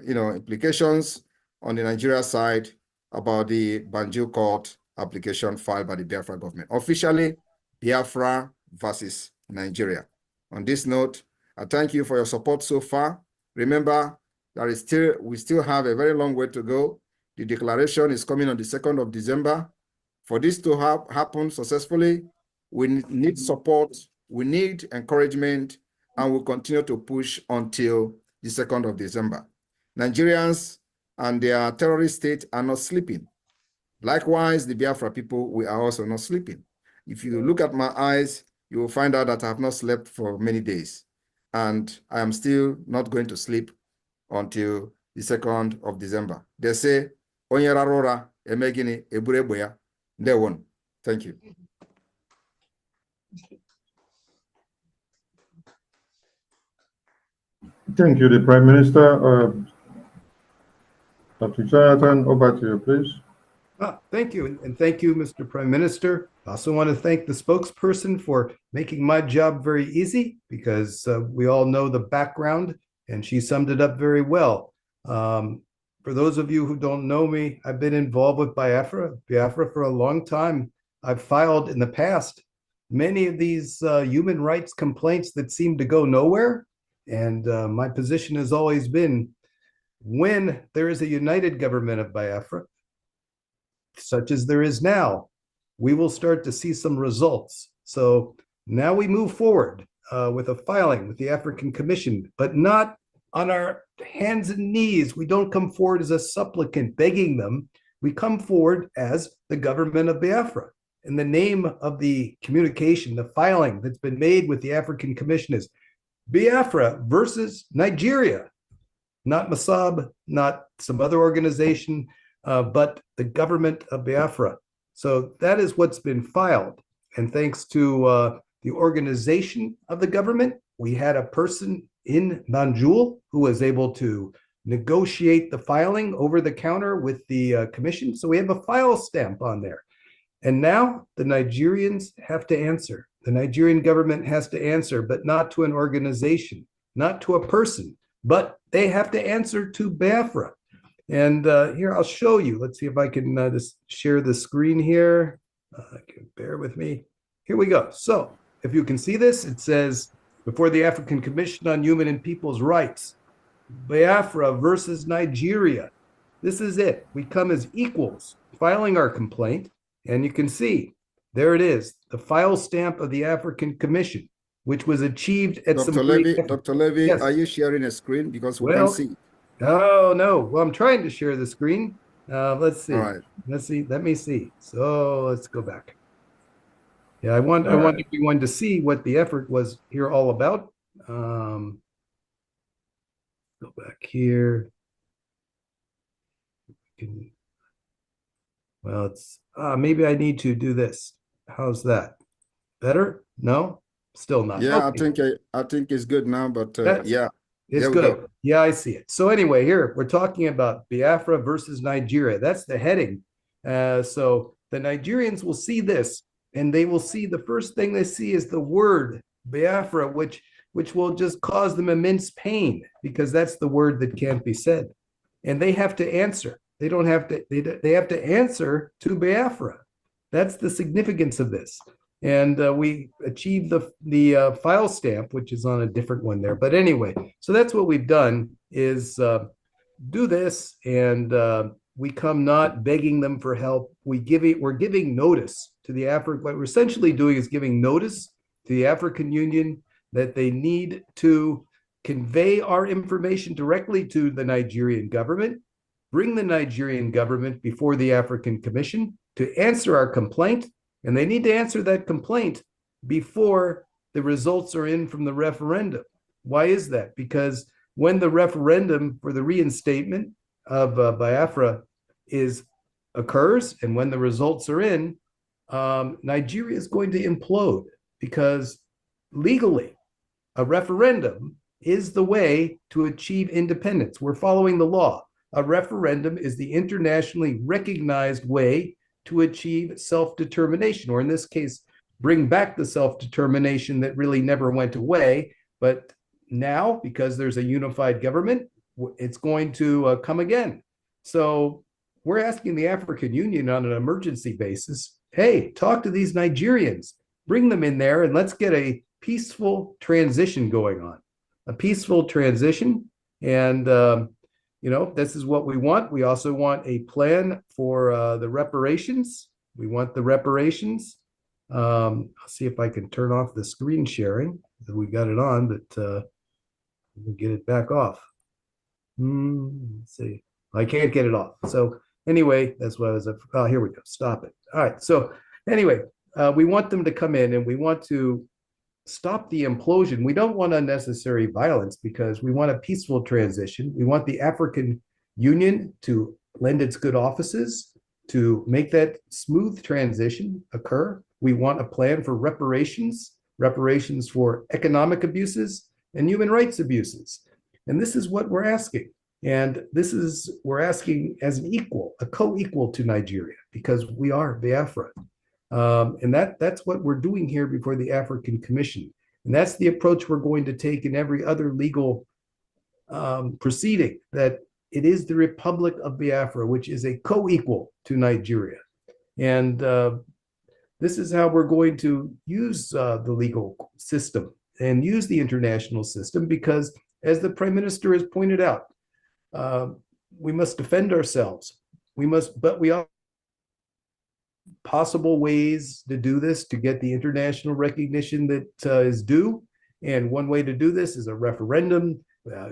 implications on the Nigeria side about the Banjul Court application filed by the Biafra government. Officially, Biafra versus Nigeria. On this note, I thank you for your support so far. Remember, we still have a very long way to go. The declaration is coming on the 2nd of December. For this to happen successfully, we need support, we need encouragement, and we'll continue to push until the 2nd of December. Nigerians and their terrorist state are not sleeping. Likewise, the Biafra people, we are also not sleeping. If you look at my eyes, you will find out that I have not slept for many days. And I am still not going to sleep until the 2nd of December. They say, Onye rarora emegini ebureboya. They won. Thank you. Thank you, the Prime Minister. Dr. Jonathan, over to you, please. Thank you, and thank you, Mr. Prime Minister. I also want to thank the spokesperson for making my job very easy, because we all know the background and she summed it up very well. For those of you who don't know me, I've been involved with Biafra for a long time. I've filed in the past many of these human rights complaints that seem to go nowhere. And my position has always been, when there is a united government of Biafra, such as there is now, we will start to see some results. So now we move forward with a filing with the African Commission, but not on our hands and knees. We don't come forward as a supplicant begging them. We come forward as the government of Biafra. And the name of the communication, the filing that's been made with the African Commission is Biafra versus Nigeria, not Masab, not some other organization, but the government of Biafra. So that is what's been filed. And thanks to the organization of the government, we had a person in Banjul who was able to negotiate the filing over the counter with the commission. So we have a file stamp on there. And now the Nigerians have to answer. The Nigerian government has to answer, but not to an organization, not to a person, but they have to answer to Biafra. And here, I'll show you. Let's see if I can just share the screen here. Bear with me. Here we go. So if you can see this, it says, before the African Commission on Human and People's Rights, Biafra versus Nigeria. This is it. We come as equals, filing our complaint. And you can see, there it is, the file stamp of the African Commission, which was achieved at Dr. some Levy, Dr. Levy, Yes. are you sharing a screen? Because we Well, can't see. Oh, no. Well, I'm trying to share the screen. Let's see. All right. Let's see. Let me see. So let's go back. Yeah, I want everyone to see what the effort was here all about. Go back here. Well, it's maybe I need to do this. How's that? Better? No? Still not. Yeah, Okay. I think it's good now, but yeah. It's There we good. go. Yeah, I see it. So anyway, here we're talking about Biafra versus Nigeria. That's the heading. So the Nigerians will see this, and they will see the first thing they see is the word Biafra, which will just cause them immense pain, because that's the word that can't be said. And they have to answer. They don't have to, they have to answer to Biafra. That's the significance of this. And we achieved the file stamp, which is on a different one there. But anyway, so that's what we've done, is do this, and we come not begging them for help. We're giving notice to the African. What we're essentially doing is giving notice to the African Union that they need to convey our information directly to the Nigerian government, bring the Nigerian government before the African Commission to answer our complaint. And they need to answer that complaint before the results are in from the referendum. Why is that? Because when the referendum for the reinstatement of Biafra occurs, and when the results are in, Nigeria is going to implode, because legally, a referendum is the way to achieve independence. We're following the law. A referendum is the internationally recognized way to achieve self-determination, or in this case, bring back the self-determination that really never went away. But now, because there's a unified government, it's going to come again. So we're asking the African Union on an emergency basis, hey, talk to these Nigerians, bring them in there, and let's get a peaceful transition going on. A peaceful transition. And this is what we want. We also want a plan for the reparations. We want the reparations. I'll see if I can turn off the screen sharing. We got it on, but we'll get it back off. Let's see. I can't get it off. So anyway, that's what I was. Oh, here we go. Stop it. All right. So anyway, we want them to come in, and we want to stop the implosion. We don't want unnecessary violence, because we want a peaceful transition. We want the African Union to lend its good offices to make that smooth transition occur. We want a plan for reparations for economic abuses and human rights abuses. And this is what we're asking. And we're asking as an equal, a co-equal to Nigeria, because we are Biafra. And that's what we're doing here before the African Commission. And that's the approach we're going to take in every other legal proceeding, that it is the Republic of Biafra, which is a co-equal to Nigeria. And this is how we're going to use the legal system and use the international system, because as the Prime Minister has pointed out, we must defend ourselves. But we all possible ways to do this to get the international recognition that is due. And one way to do this is a referendum,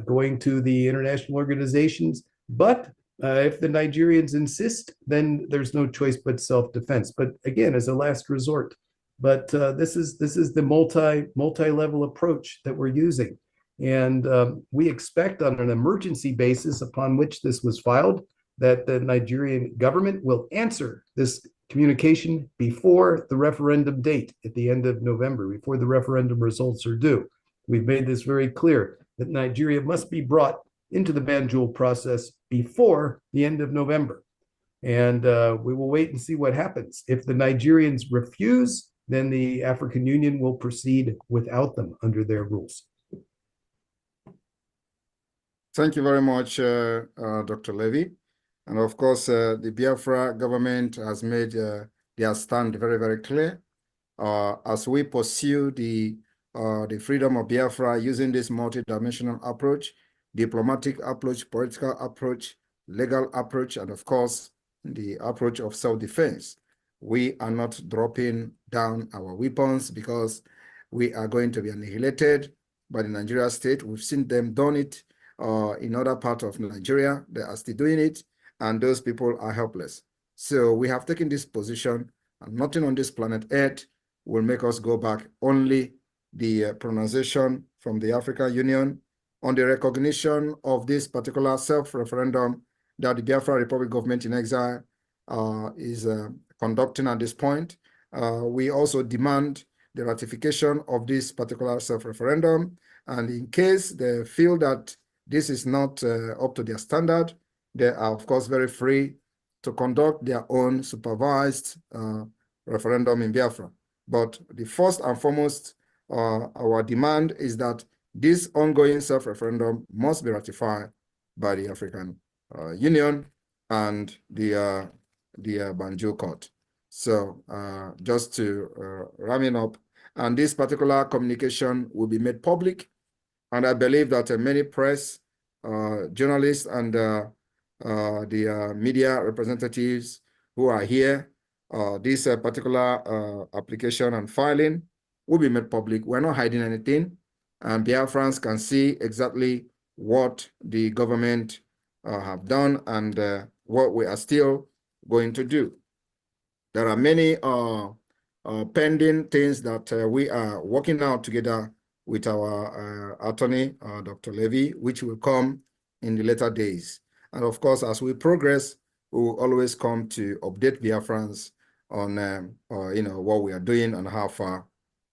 going to the international organizations. But if the Nigerians insist, then there's no choice but self-defense. But again, as a last resort. But this is the multi-level approach that we're using. And we expect on an emergency basis upon which this was filed that the Nigerian government will answer this communication before the referendum date at the end of November, before the referendum results are due. We've made this very clear that Nigeria must be brought into the Banjul process before the end of November. And we will wait and see what happens. If the Nigerians refuse, then the African Union will proceed without them under their rules. Thank you very much, Dr. Levy. And of course, the Biafra government has made their stand very, very clear. As we pursue the freedom of Biafra using this multidimensional approach, diplomatic approach, political approach, legal approach, and of course, the approach of self-defense. We are not dropping down our weapons because we are going to be annihilated by the Nigeria state. We've seen them done it in other parts of Nigeria. They are still doing it, and those people are helpless. So we have taken this position, and nothing on this planet Earth will make us go back. Only the pronunciation from the African Union on the recognition of this particular self-referendum that the Biafra Republic government in exile is conducting at this point. We also demand the ratification of this particular self-referendum. And in case they feel that this is not up to their standard, they are, of course, very free to conduct their own supervised referendum in Biafra. But the first and foremost, our demand is that this ongoing self-referendum must be ratified by the African Union and the Banjul Court. So just to ram it up, and this particular communication will be made public. And I believe that many press, journalists, and the media representatives who are here, this particular application and filing will be made public. We're not hiding anything, and Biafrans can see exactly what the government have done and what we are still going to do. There are many pending things that we are working out together with our attorney, Dr. Levy, which will come in the later days. And of course, as we progress, we will always come to update Biafrans on what we are doing and how far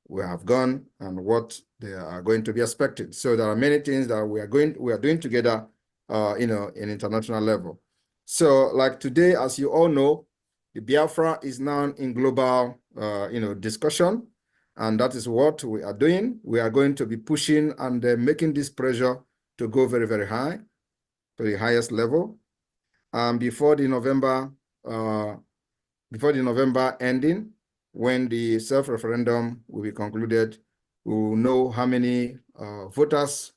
we have gone and what they are going to be expected. So there are many things that we are doing together, in international level. So like today, as you all know, the Biafra is now in global, discussion, and that is what we are doing. We are going to be pushing and making this pressure to go very, very high, to the highest level. Before the November ending, when the self-referendum will be concluded, we will know how many voters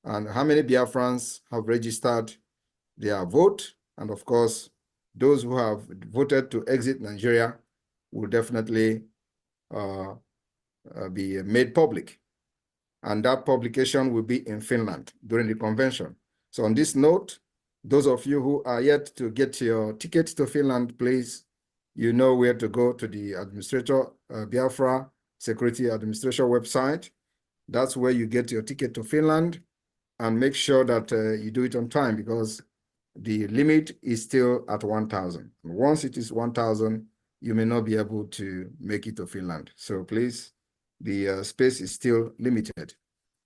and how many Biafrans have registered their vote. And of course, those who have voted to exit Nigeria will definitely be made public. And that publication will be in Finland during the convention. So on this note, those of you who are yet to get your ticket to Finland, please, you know where to go, to the administrator, Biafra Security Administration website. That's where you get your ticket to Finland, and make sure that you do it on time, because the limit is still at 1,000. Once it is 1,000, you may not be able to make it to Finland. So please, the space is still limited.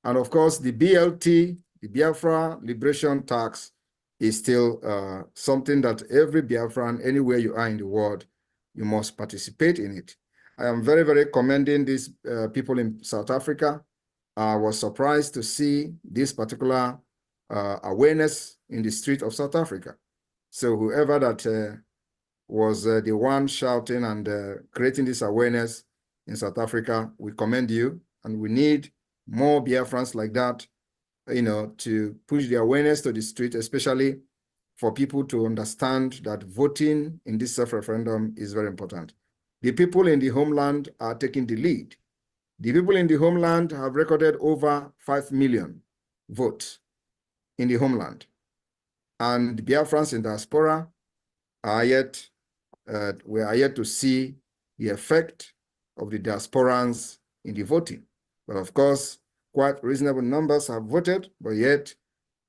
And of course, the BLT, the Biafra Liberation Tax, is still something that every Biafran, anywhere you are in the world, You must participate in it. I am very, very commending these people in South Africa. I was surprised to see this particular awareness in the street of South Africa. So whoever that was the one shouting and creating this awareness in South Africa, we commend you, and we need more Biafrans like that, to push the awareness to the street, especially for people to understand that voting in this self-referendum is very important. The people in the homeland are taking the lead. The people in the homeland have recorded over 5 million votes in the homeland. And the Biafrans in diaspora are we are yet to see the effect of the diasporans in the voting. But of course, quite reasonable numbers have voted, but yet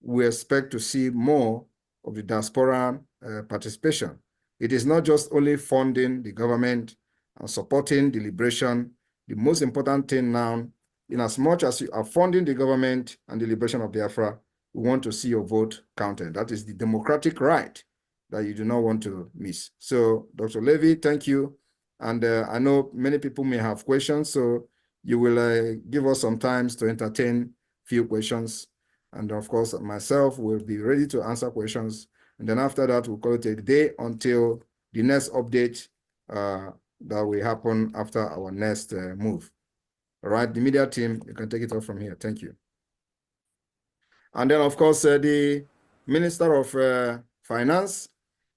we expect to see more of the diaspora participation. It is not just only funding the government and supporting the liberation. The most important thing now, in as much as you are funding the government and the liberation of Biafra, we want to see your vote counted. That is the democratic right that you do not want to miss. So, Dr. Levy, thank you. And I know many people may have questions, so you will give us some time to entertain few questions. And of course, myself will be ready to answer questions. And then after that, we'll call it a day until the next update that will happen after our next move. All right, the media team, you can take it off from here. Thank you. And then, of course, the Minister of Finance,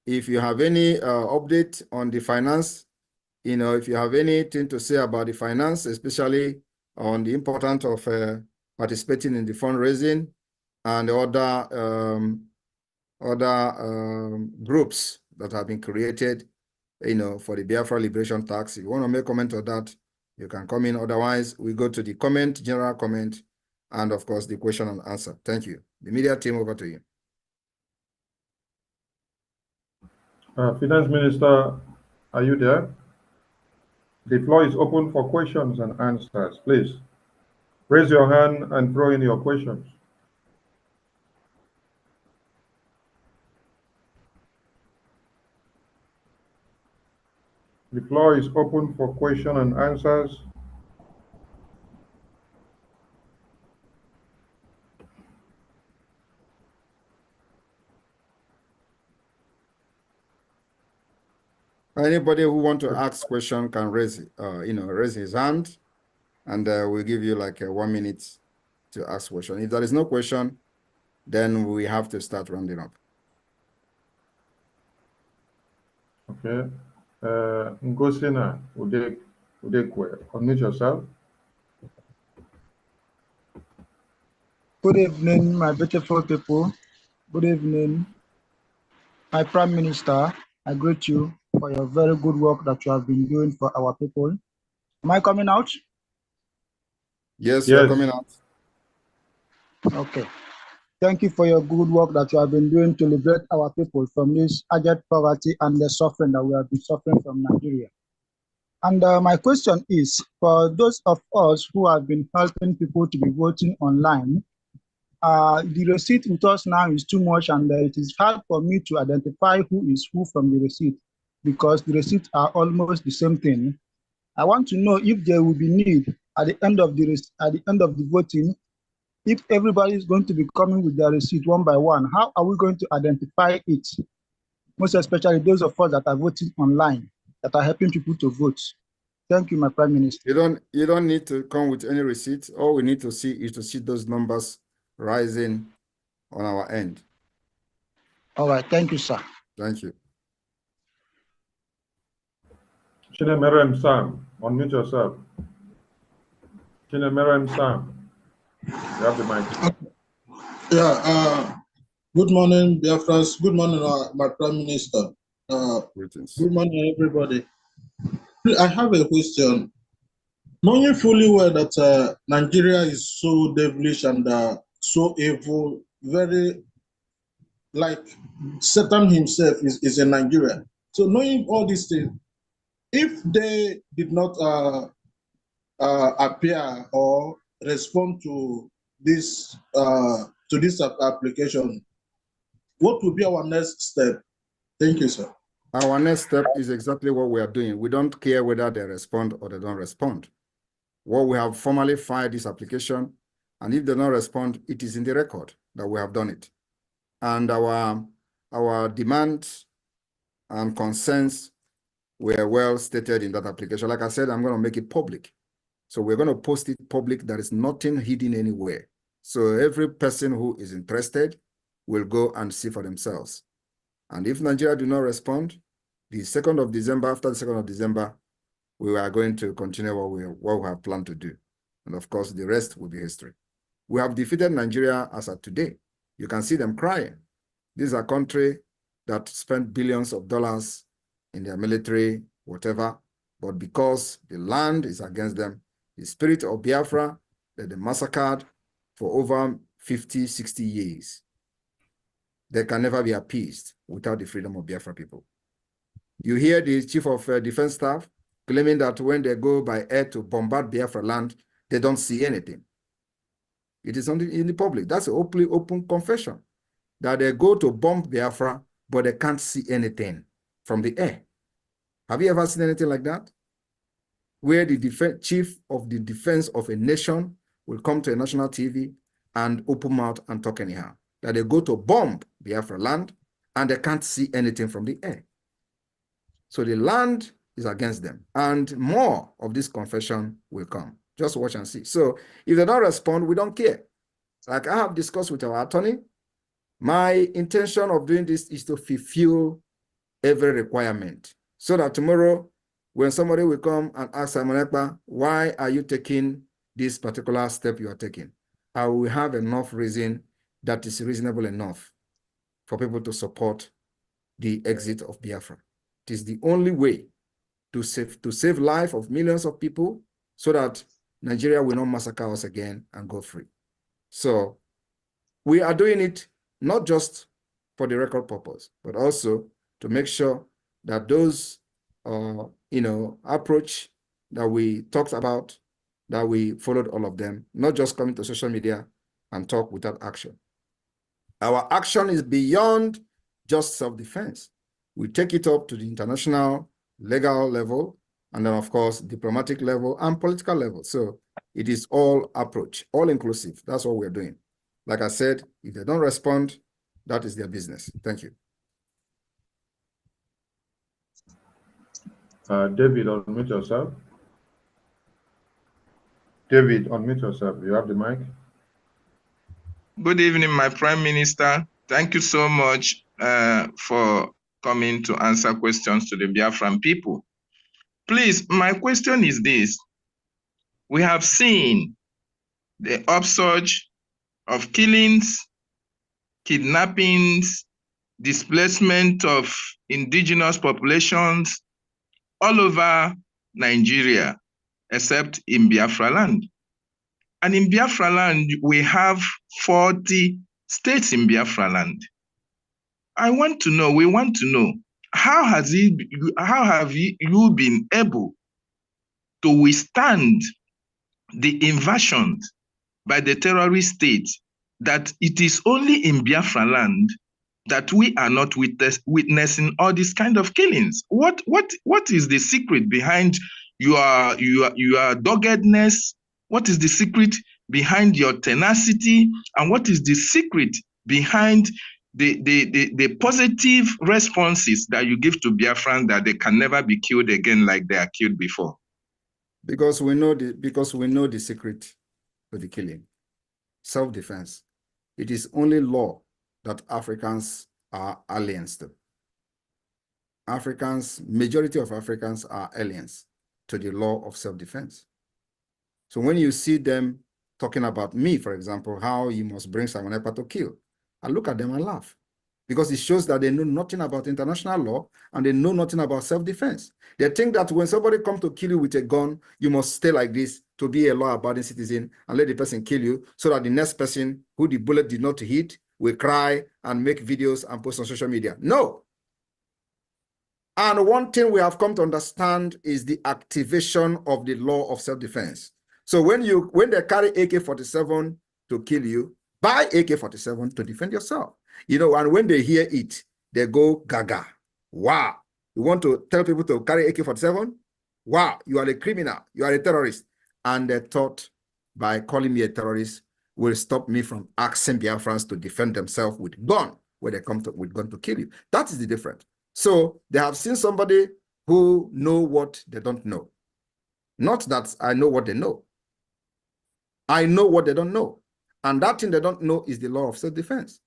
if you have any update on the finance, if you have anything to say about the finance, especially on the importance of participating in the fundraising and other groups that have been created, for the Biafra Liberation Tax. If you want to make comment on that, you can come in. Otherwise, we go to the comment, general comment, and of course, the question and answer. Thank you. The media team, over to you. Finance Minister, are you there? The floor is open for questions and answers. Please raise your hand and throw in your questions. The floor is open for question and answers. Anybody who want to ask question can raise his hand, and we'll give you like 1 minute to ask question. If there is no question, then we have to start rounding up. Okay. Ngosina Udekwe, unmute yourself. Good evening, my beautiful people. Good evening, my Prime Minister. I greet you for your very good work that you have been doing for our people. Am I coming out? Yes, you're coming out. Okay. Thank you for your good work that you have been doing to liberate our people from this abject poverty and the suffering that we have been suffering from Nigeria. And my question is, for those of us who have been helping people to be voting online, the receipt with us now is too much, and it is hard for me to identify who is who from the receipt, because the receipts are almost the same thing. I want to know if there will be need at the end of the voting, if everybody is going to be coming with their receipt one by one. How are we going to identify it? Most especially those of us that are voting online, that are helping people to vote. Thank you, my Prime Minister. You don't need to come with any receipt. All we need to see is to see those numbers rising on our end. All right, thank you, sir. Thank you. Chinemerem Sam, unmute yourself. Chinemerem Sam, you have the mic. Yeah, good morning, Biafrans. Good morning, my Prime Minister. Good morning, everybody. I have a question. Knowing fully well that Nigeria is so devilish and so evil, very like Satan himself is a Nigerian. So knowing all these things, if they did not appear or respond to this application, what will be our next step? Thank you, sir. Our next step is exactly what we are doing. We don't care whether they respond or they don't respond. What we have formally filed this application, and if they don't respond, it is in the record that we have done it. And our demands and concerns were well stated in that application. Like I said, I'm going to make it public. So we're going to post it public. There is nothing hidden anywhere. So every person who is interested will go and see for themselves. And if Nigeria do not respond, the 2nd of December, after the 2nd of December, we are going to continue what we have planned to do. And of course, the rest will be history. We have defeated Nigeria as of today. You can see them crying. This is a country that spent billions of dollars in their military, whatever, but because the land is against them, the spirit of Biafra that they massacred for over 50, 60 years, they can never be appeased without the freedom of Biafra people. You hear the chief of defense staff claiming that when they go by air to bombard Biafra land, they don't see anything. It is only in the public. That's an open confession that they go to bomb Biafra, but they can't see anything from the air. Have you ever seen anything like that? Where the chief of the defense of a nation will come to a national TV and open mouth and talk anyhow. That they go to bomb Biafra land and they can't see anything from the air. So the land is against them. And more of this confession will come. Just watch and see. So if they don't respond, we don't care. Like I have discussed with our attorney, my intention of doing this is to fulfill every requirement. So that tomorrow, when somebody will come and ask Simon Ekpa, why are you taking this particular step you are taking? I will have enough reason that is reasonable enough for people to support the exit of Biafra. It is the only way to save life of millions of people so that Nigeria will not massacre us again and go free. So we are doing it not just for the record purpose, but also to make sure that those approach that we talked about, that we followed all of them, not just coming to social media and talk without action. Our action is beyond just self-defense. We take it up to the international legal level, and then of course, diplomatic level and political level. So it is all approach, all inclusive. That's what we're doing. Like I said, if they don't respond, that is their business. Thank you. David, unmute yourself. David, unmute yourself. You have the mic. Good evening, my Prime Minister. Thank you so much for coming to answer questions to the Biafran people. Please, my question is this. We have seen the upsurge of killings, kidnappings, displacement of indigenous populations all over Nigeria, except in Biafra land. And in Biafra land, we have 40 states in Biafra land. We want to know, how have you been able to withstand the invasions by the terrorist state that it is only in Biafra land that we are not witnessing all these kind of killings? What is the secret behind your doggedness? What is the secret behind your tenacity? And what is the secret behind the positive responses that you give to Biafrans that they can never be killed again like they are killed before? Because we know the secret to the killing. Self-defense. It is only law that Africans are aliens to. Majority of Africans are aliens to the law of self-defense. So when you see them talking about me, for example, how you must bring Simon Ekpa to kill, I look at them and laugh, because it shows that they know nothing about international law and they know nothing about self-defense. They think that when somebody comes to kill you with a gun, you must stay like this to be a law-abiding citizen and let the person kill you so that the next person who the bullet did not hit will cry and make videos and post on social media. No. And one thing we have come to understand is the activation of the law of self-defense. So when they carry AK-47 to kill you, buy AK-47 to defend yourself. And when they hear it, they go gaga. Wow. You want to tell people to carry AK-47? Wow, you are a criminal. You are a terrorist. And they thought by calling me a terrorist will stop me from asking Biafrans to defend themselves with gun when they come with gun to kill you. That is the difference. So they have seen somebody who know what they don't know. Not that I know what they know. I know what they don't know. And that thing they don't know is the law of self-defense.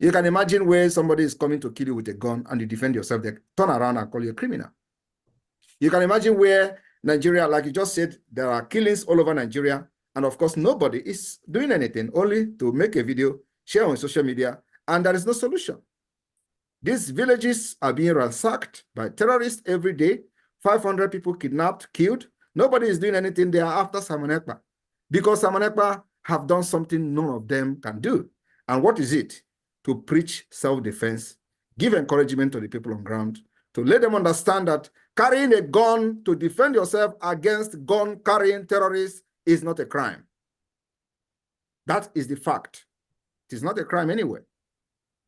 You can imagine where somebody is coming to kill you with a gun and you defend yourself, they turn around and call you a criminal. You can imagine where Nigeria, like you just said, there are killings all over Nigeria. And of course, nobody is doing anything, only to make a video, share on social media, and there is no solution. These villages are being ransacked by terrorists every day. 500 people kidnapped, killed. Nobody is doing anything. They are after Simon Ekpa. Because Simon Ekpa have done something none of them can do. And what is it? To preach self-defense, give encouragement to the people on ground, to let them understand that carrying a gun to defend yourself against gun-carrying terrorists is not a crime. That is the fact. It is not a crime anyway.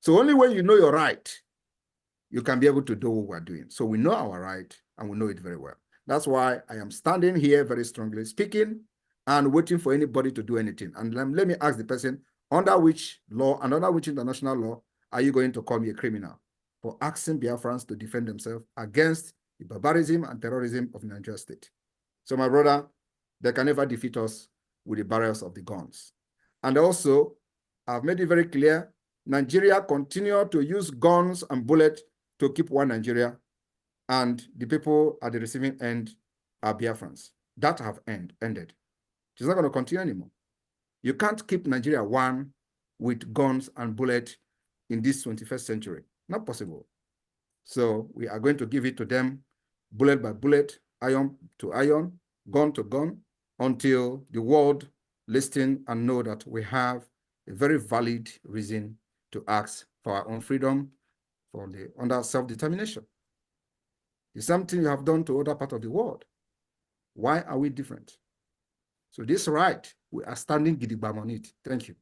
So only when you know your right, you can be able to do what we're doing. So we know our right, and we know it very well. That's why I am standing here very strongly, speaking and waiting for anybody to do anything. And let me ask the person, under which law and under which international law are you going to call me a criminal for asking Biafrans to defend themselves against the barbarism and terrorism of the Nigerian state? So my brother, they can never defeat us with the barriers of the guns. And also, I've made it very clear, Nigeria continue to use guns and bullets to keep one Nigeria, and the people at the receiving end are Biafrans. That have ended. It's not going to continue anymore. You can't keep Nigeria one with guns and bullets in this 21st century. Not possible. So we are going to give it to them bullet by bullet, iron to iron, gun to gun, until the world listen and know that we have a very valid reason to ask for our own freedom under self-determination. The same thing you have done to other parts of the world. Why are we different? So this right, we are standing gidigam on it. Thank you.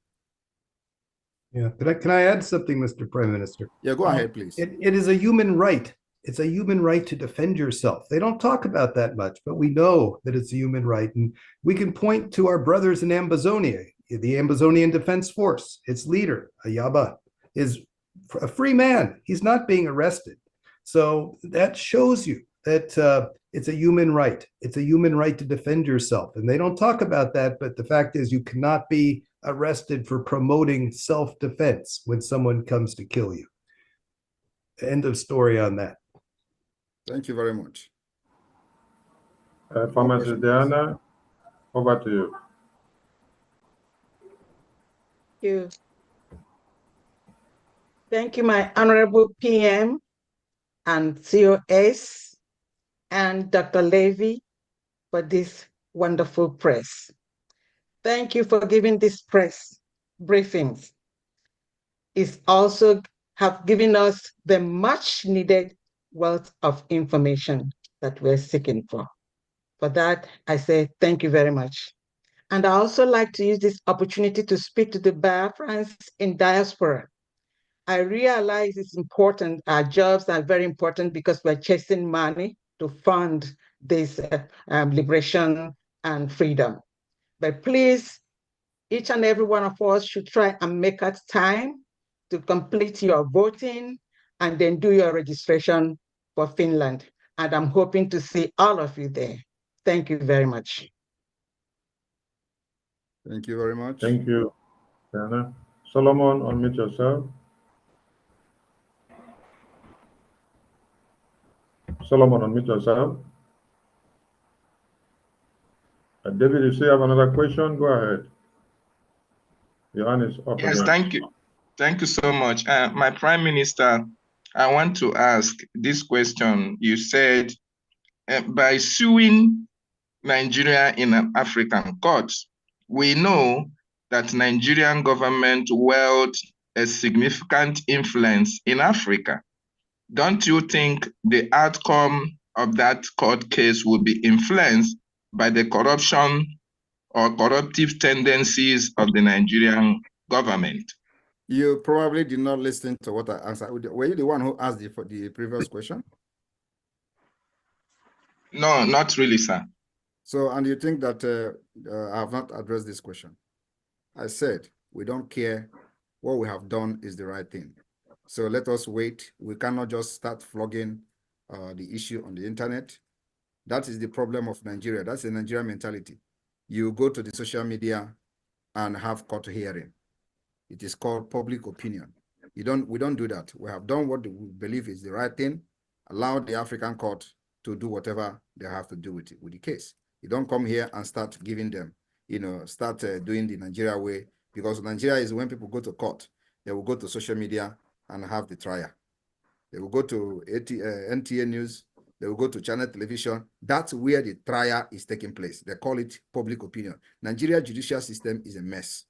Yeah, can I add something, Mr. Prime Minister? Yeah, go ahead, please. It is a human right. It's a human right to defend yourself. They don't talk about that much, but we know that it's a human right. And we can point to our brothers in Ambazonia, the Ambazonian Defense Force. Its leader, Ayaba, is a free man. He's not being arrested. So that shows you that it's a human right. It's a human right to defend yourself. And they don't talk about that, but the fact is you cannot be arrested for promoting self-defense when someone comes to kill you. End of story on that. Thank you very much. Pharmacist Diana, over to you. Thank you, my Honorable PM and COS and Dr. Levy for this wonderful press. Thank you for giving this press briefings. It's also have given us the much needed wealth of information that we're seeking for. For that, I say thank you very much. And I also like to use this opportunity to speak to the Biafrans in diaspora. I realize it's important, our jobs are very important because we're chasing money to fund this liberation and freedom. But please, each and every one of us should try and make out time to complete your voting and then do your registration for Finland. And I'm hoping to see all of you there. Thank you very much. Thank you very much. Thank you, Diana. Solomon, unmute yourself. Solomon, unmute yourself. David, if you have another question, go ahead. Your hand is up. Yes, again. thank you. Thank you so much. My Prime Minister, I want to ask this question. You said by suing Nigeria in an African court, we know that Nigerian government wield a significant influence in Africa. Don't you think the outcome of that court case will be influenced by the corruption or corruptive tendencies of the Nigerian government? You probably did not listen to what I answered. Were you the one who asked the previous question? No, not really, sir. So, and you think that I have not addressed this question? I said, we don't care. What we have done is the right thing. So let us wait. We cannot just start flogging the issue on the internet. That is the problem of Nigeria. That's the Nigerian mentality. You go to the social media and have court hearing. It is called public opinion. We don't do that. We have done what we believe is the right thing. Allow the African court to do whatever they have to do with the case. You don't come here and start giving them, start doing the Nigeria way, because Nigeria is when people go to court, they will go to social media and have the trial. They will go to NTA News, they will go to channel television. That's where the trial is taking place. They call it public opinion. Nigeria judicial system is a mess.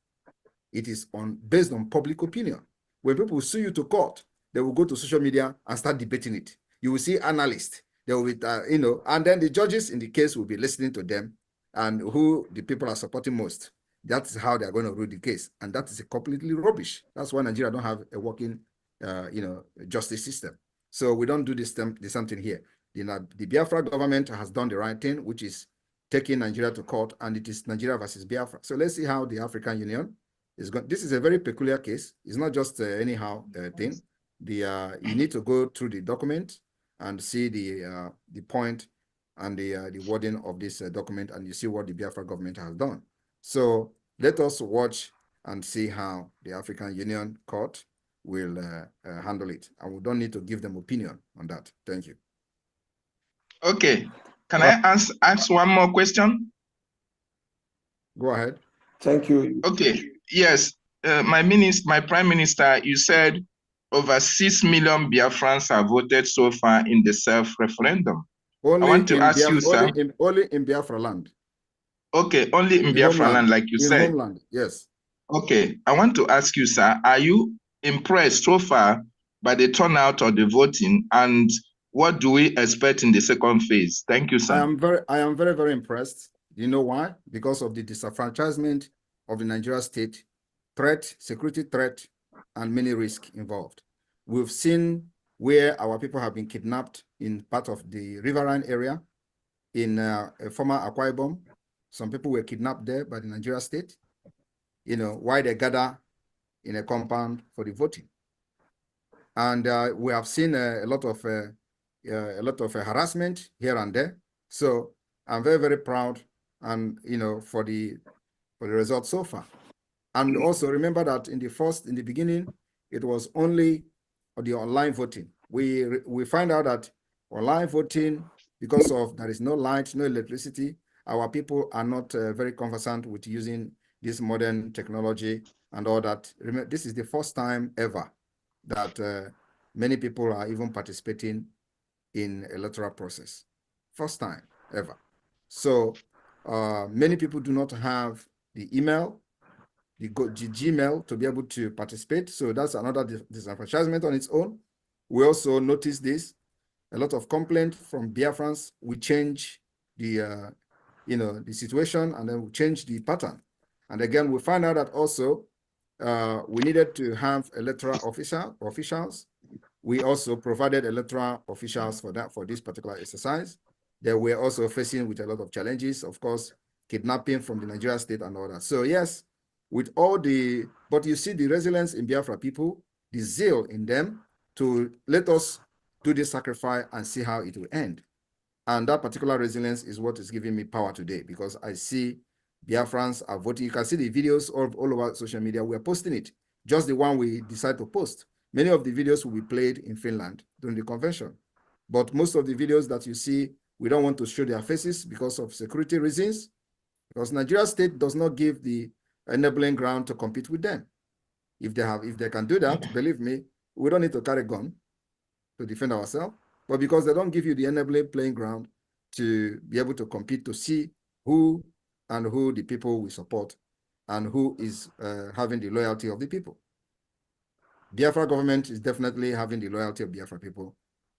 It is based on public opinion. When people sue you to court, they will go to social media and start debating it. You will see analysts. They will be, and then the judges in the case will be listening to them and who the people are supporting most. That's how they are going to rule the case. And that is completely rubbish. That's why Nigeria don't have a working, justice system. So we don't do the same thing here. The Biafra government has done the right thing, which is taking Nigeria to court, and it is Nigeria versus Biafra. So let's see how the African Union is going. This is a very peculiar case. It's not just anyhow thing. You need to go through the document and see the point and the wording of this document, and you see what the Biafra government has done. So let us watch and see how the African Union Court will handle it. And we don't need to give them opinion on that. Thank you. Okay. Can I ask one more question? Go ahead. Thank you. Okay. Yes. My Prime Minister, you said over 6 million Biafrans have voted so far in the self-referendum. I want to ask you, sir. Only in Biafra land. Okay, only in Biafra land, like you said. Homeland, yes. Okay, I want to ask you, sir, are you impressed so far by the turnout of the voting, and what do we expect in the second phase? Thank you, sir. I am very, very impressed. You know why? Because of the disenfranchisement of the Nigeria state, security threat, and many risks involved. We've seen where our people have been kidnapped in part of the riverine area, in a former Akwa Ibom. Some people were kidnapped there by the Nigeria state, while they gather in a compound for the voting. And we have seen a lot of harassment here and there. So I'm very, very proud, and for the results so far. And also remember that in the beginning, it was only the online voting. We find out that online voting, because of there is no light, no electricity, our people are not very conversant with using this modern technology and all that. Remember, this is the first time ever that many people are even participating in electoral process. First time ever. So many people do not have the email, the Gmail to be able to participate. So that's another disenfranchisement on its own. We also notice this, a lot of complaint from Biafrans. We change the situation, and then we change the pattern. And again, we find out that also we needed to have electoral officials. We also provided electoral officials for this particular exercise. They were also facing with a lot of challenges, of course, kidnapping from the Nigeria state and all that. So yes, with all but you see the resilience in Biafra people, the zeal in them to let us do this sacrifice and see how it will end. And that particular resilience is what is giving me power today, because I see Biafrans are voting. You can see the videos all over social media. We are posting it, just the one we decide to post. Many of the videos will be played in Finland during the convention. But most of the videos that you see, we don't want to show their faces because of security reasons, because Nigeria state does not give the enabling ground to compete with them. If they can do that, believe me, we don't need to carry a gun to defend ourselves. But because they don't give you the enabling playing ground to be able to compete, to see who the people we support and who is having the loyalty of the people. Biafra government is definitely having the loyalty of Biafra people,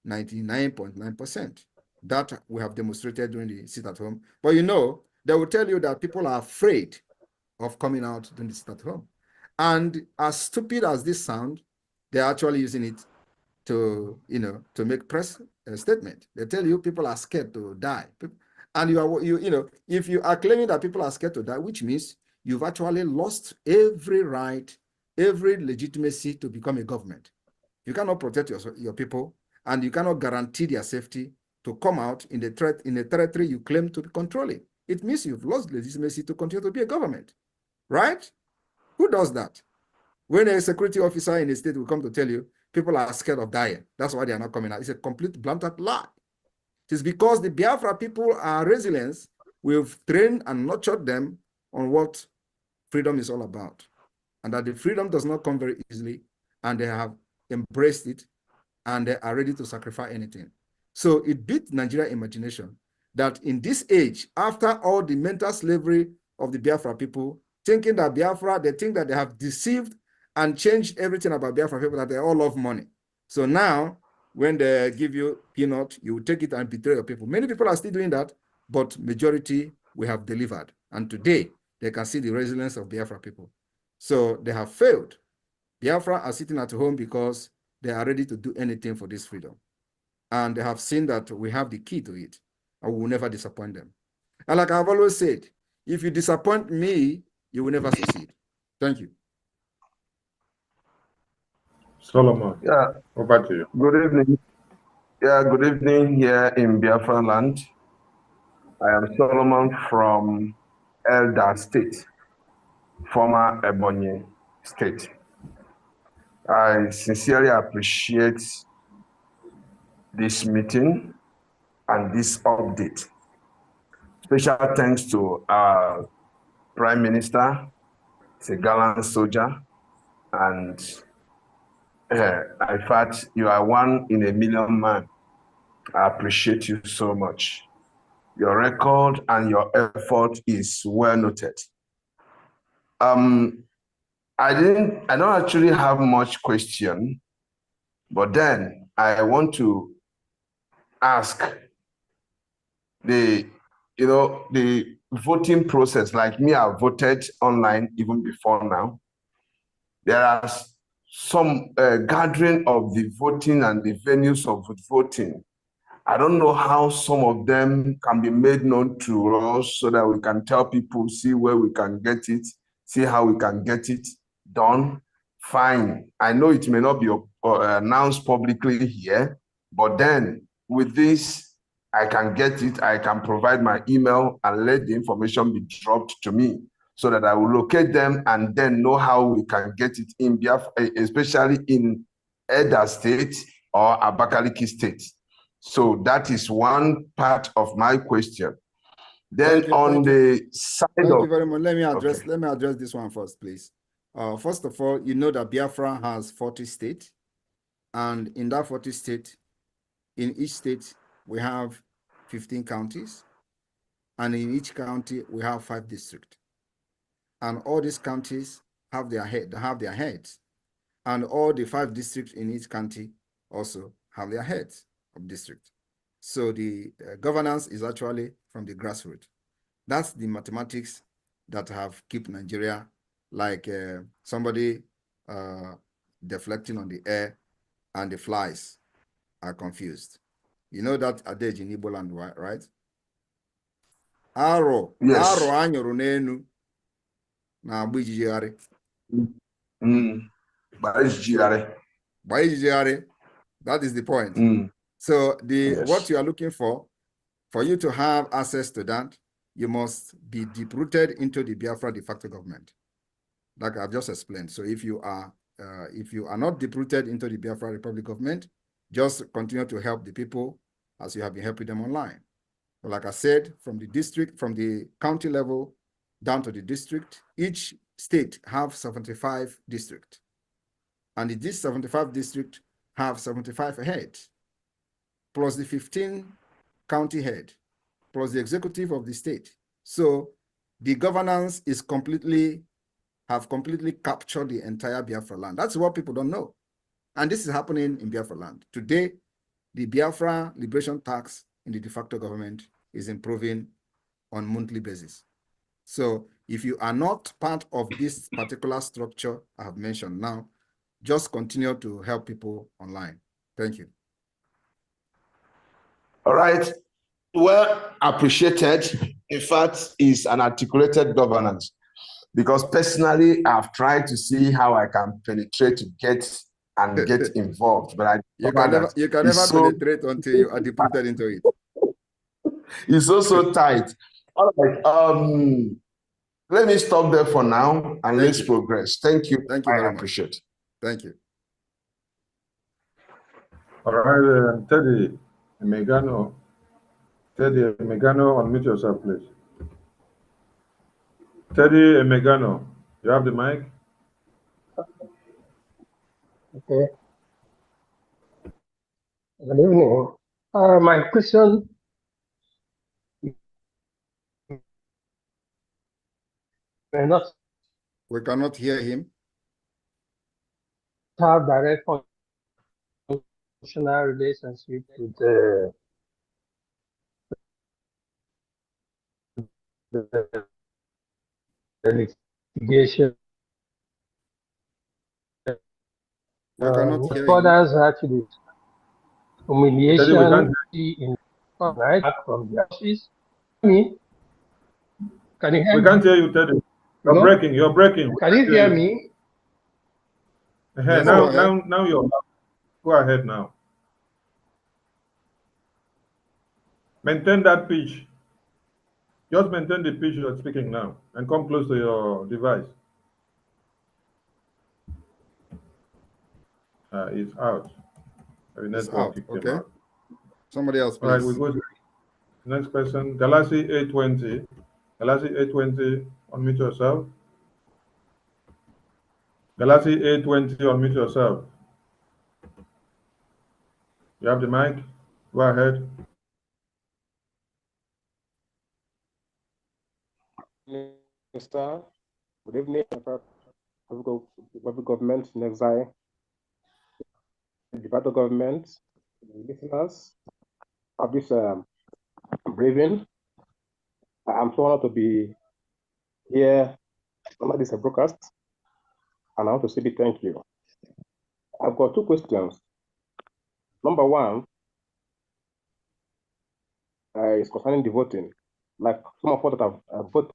99.9%. That we have demonstrated during the sit at home. But they will tell you that people are afraid of coming out during the sit at home. And as stupid as this sounds, they're actually using it to make press statement. They tell you people are scared to die. And if you are claiming that people are scared to die, which means you've actually lost every right, every legitimacy to become a government. You cannot protect your people, and you cannot guarantee their safety to come out in the territory you claim to be controlling. It means you've lost legitimacy to continue to be a government, right? Who does that? When a security officer in a state will come to tell you people are scared of dying, that's why they are not coming out. It's a complete blatant lie. It is because the Biafra people are resilient. We've trained and nurtured them on what freedom is all about, and that the freedom does not come very easily, and they have embraced it, and they are ready to sacrifice anything. So it beat Nigerian imagination that in this age, after all the mental slavery of the Biafra people, thinking that Biafra, they think that they have deceived and changed everything about Biafra people, that they all love money. So now, when they give you peanut, you take it and betray your people. Many people are still doing that, but majority we have delivered. And today, they can see the resilience of Biafra people. So they have failed. Biafra are sitting at home because they are ready to do anything for this freedom. And they have seen that we have the key to it, and we will never disappoint them. And like I've always said, if you disappoint me, you will never succeed. Thank you. Solomon, yeah, over to you. good evening. Yeah, good evening here in Biafra land. I am Solomon from Elda State, former Ebonyi State. I sincerely appreciate this meeting and this update. Special thanks to our Prime Minister. He's a gallant soldier, and in fact, you are one in a million man. I appreciate you so much. Your record and your effort is well noted. I don't actually have much question, but then I want to ask the voting process. Like me, I voted online even before now. There are some gathering of the voting and the venues of voting. I don't know how some of them can be made known to us so that we can tell people, see where we can get it, see how we can get it done. Fine. I know it may not be announced publicly here, but then with this, I can get it. I can provide my email and let the information be dropped to me so that I will locate them and then know how we can get it in Biafra, especially in Elda State or Abakaliki State. So that is one part of my question. Then the side Thank of... you very much. Let me address this one first, please. First of all, you know that Biafra has 40 states, and in that 40 states, in each state, we have 15 counties, and in each county, we have 5 districts. And all these counties have their heads, and all the 5 districts in each county also have their heads of district. So the governance is actually from the grassroots. That's the mathematics that have kept Nigeria like somebody deflecting on the air and the flies are confused. You know that adage in Igbo land, right? Aro, yes. Aro anyoro n'enu na agba ijijigharị. That is the point. So what you are looking for you to have access to that, you must be deep-rooted into the Biafra de facto government, like I've just explained. So if you are not deep-rooted into the Biafra Republic government, just continue to help the people as you have been helping them online. But like I said, from the county level down to the district, each state have 75 districts. And these 75 districts have 75 heads, plus the 15 county head, plus the executive of the state. So the governance is completely captured the entire Biafra land. That's what people don't know. And this is happening in Biafra land. Today, the Biafra liberation tax in the de facto government is improving on monthly basis. So if you are not part of this particular structure I have mentioned now, just continue to help people online. Thank you. All right. Well appreciated. In fact, is an articulated governance. Because personally, I've tried to see how I can penetrate to get involved, but you can never penetrate until you are deep-rooted into it. It's also tight. All right. Let me stop there for now and let's progress. Thank you. Thank you very much. Appreciate it. Thank you. All right, Teddy Megano. Teddy Megano, unmute yourself, please. Teddy Megano, you have the mic. Okay. Good evening. My question. We cannot hear him. Have direct functional relationship with the litigation. We cannot hear others actually humiliation in night from the office. Me? Can you hear me? We can't hear you, Teddy. You're breaking. You're breaking. Can you hear me? Yes, now you're. Go ahead now. Maintain that pitch. Just maintain the pitch you're speaking now, and come close to your device. It's out. It's out. Okay. Somebody else, please. All right, we go to the next person. Galaxy 820. Galaxy 820, unmute yourself. Galaxy 820, unmute yourself. You have the mic. Go ahead. Mr. Good evening, government in exile, the federal government, the listeners of this briefing. I'm so honored to be here under this broadcast, and I want to say big thank you. I've got two questions. Number one is concerning the voting. Like some of us that have voted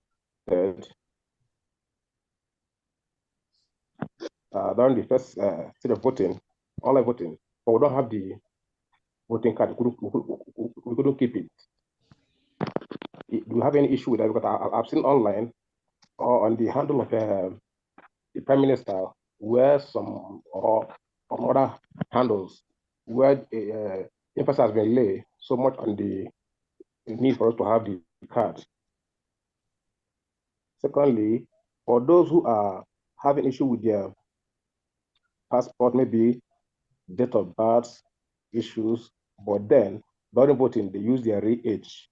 during the first stage of voting, online voting, but we don't have the voting card. We couldn't keep it. Do you have any issue with that? Because I've seen online or on the handle of the Prime Minister where some or on other handles where emphasis has been laid so much on the need for us to have the card. Secondly, for those who are having issue with their passport, maybe date of birth issues, but then during voting, they use their real age,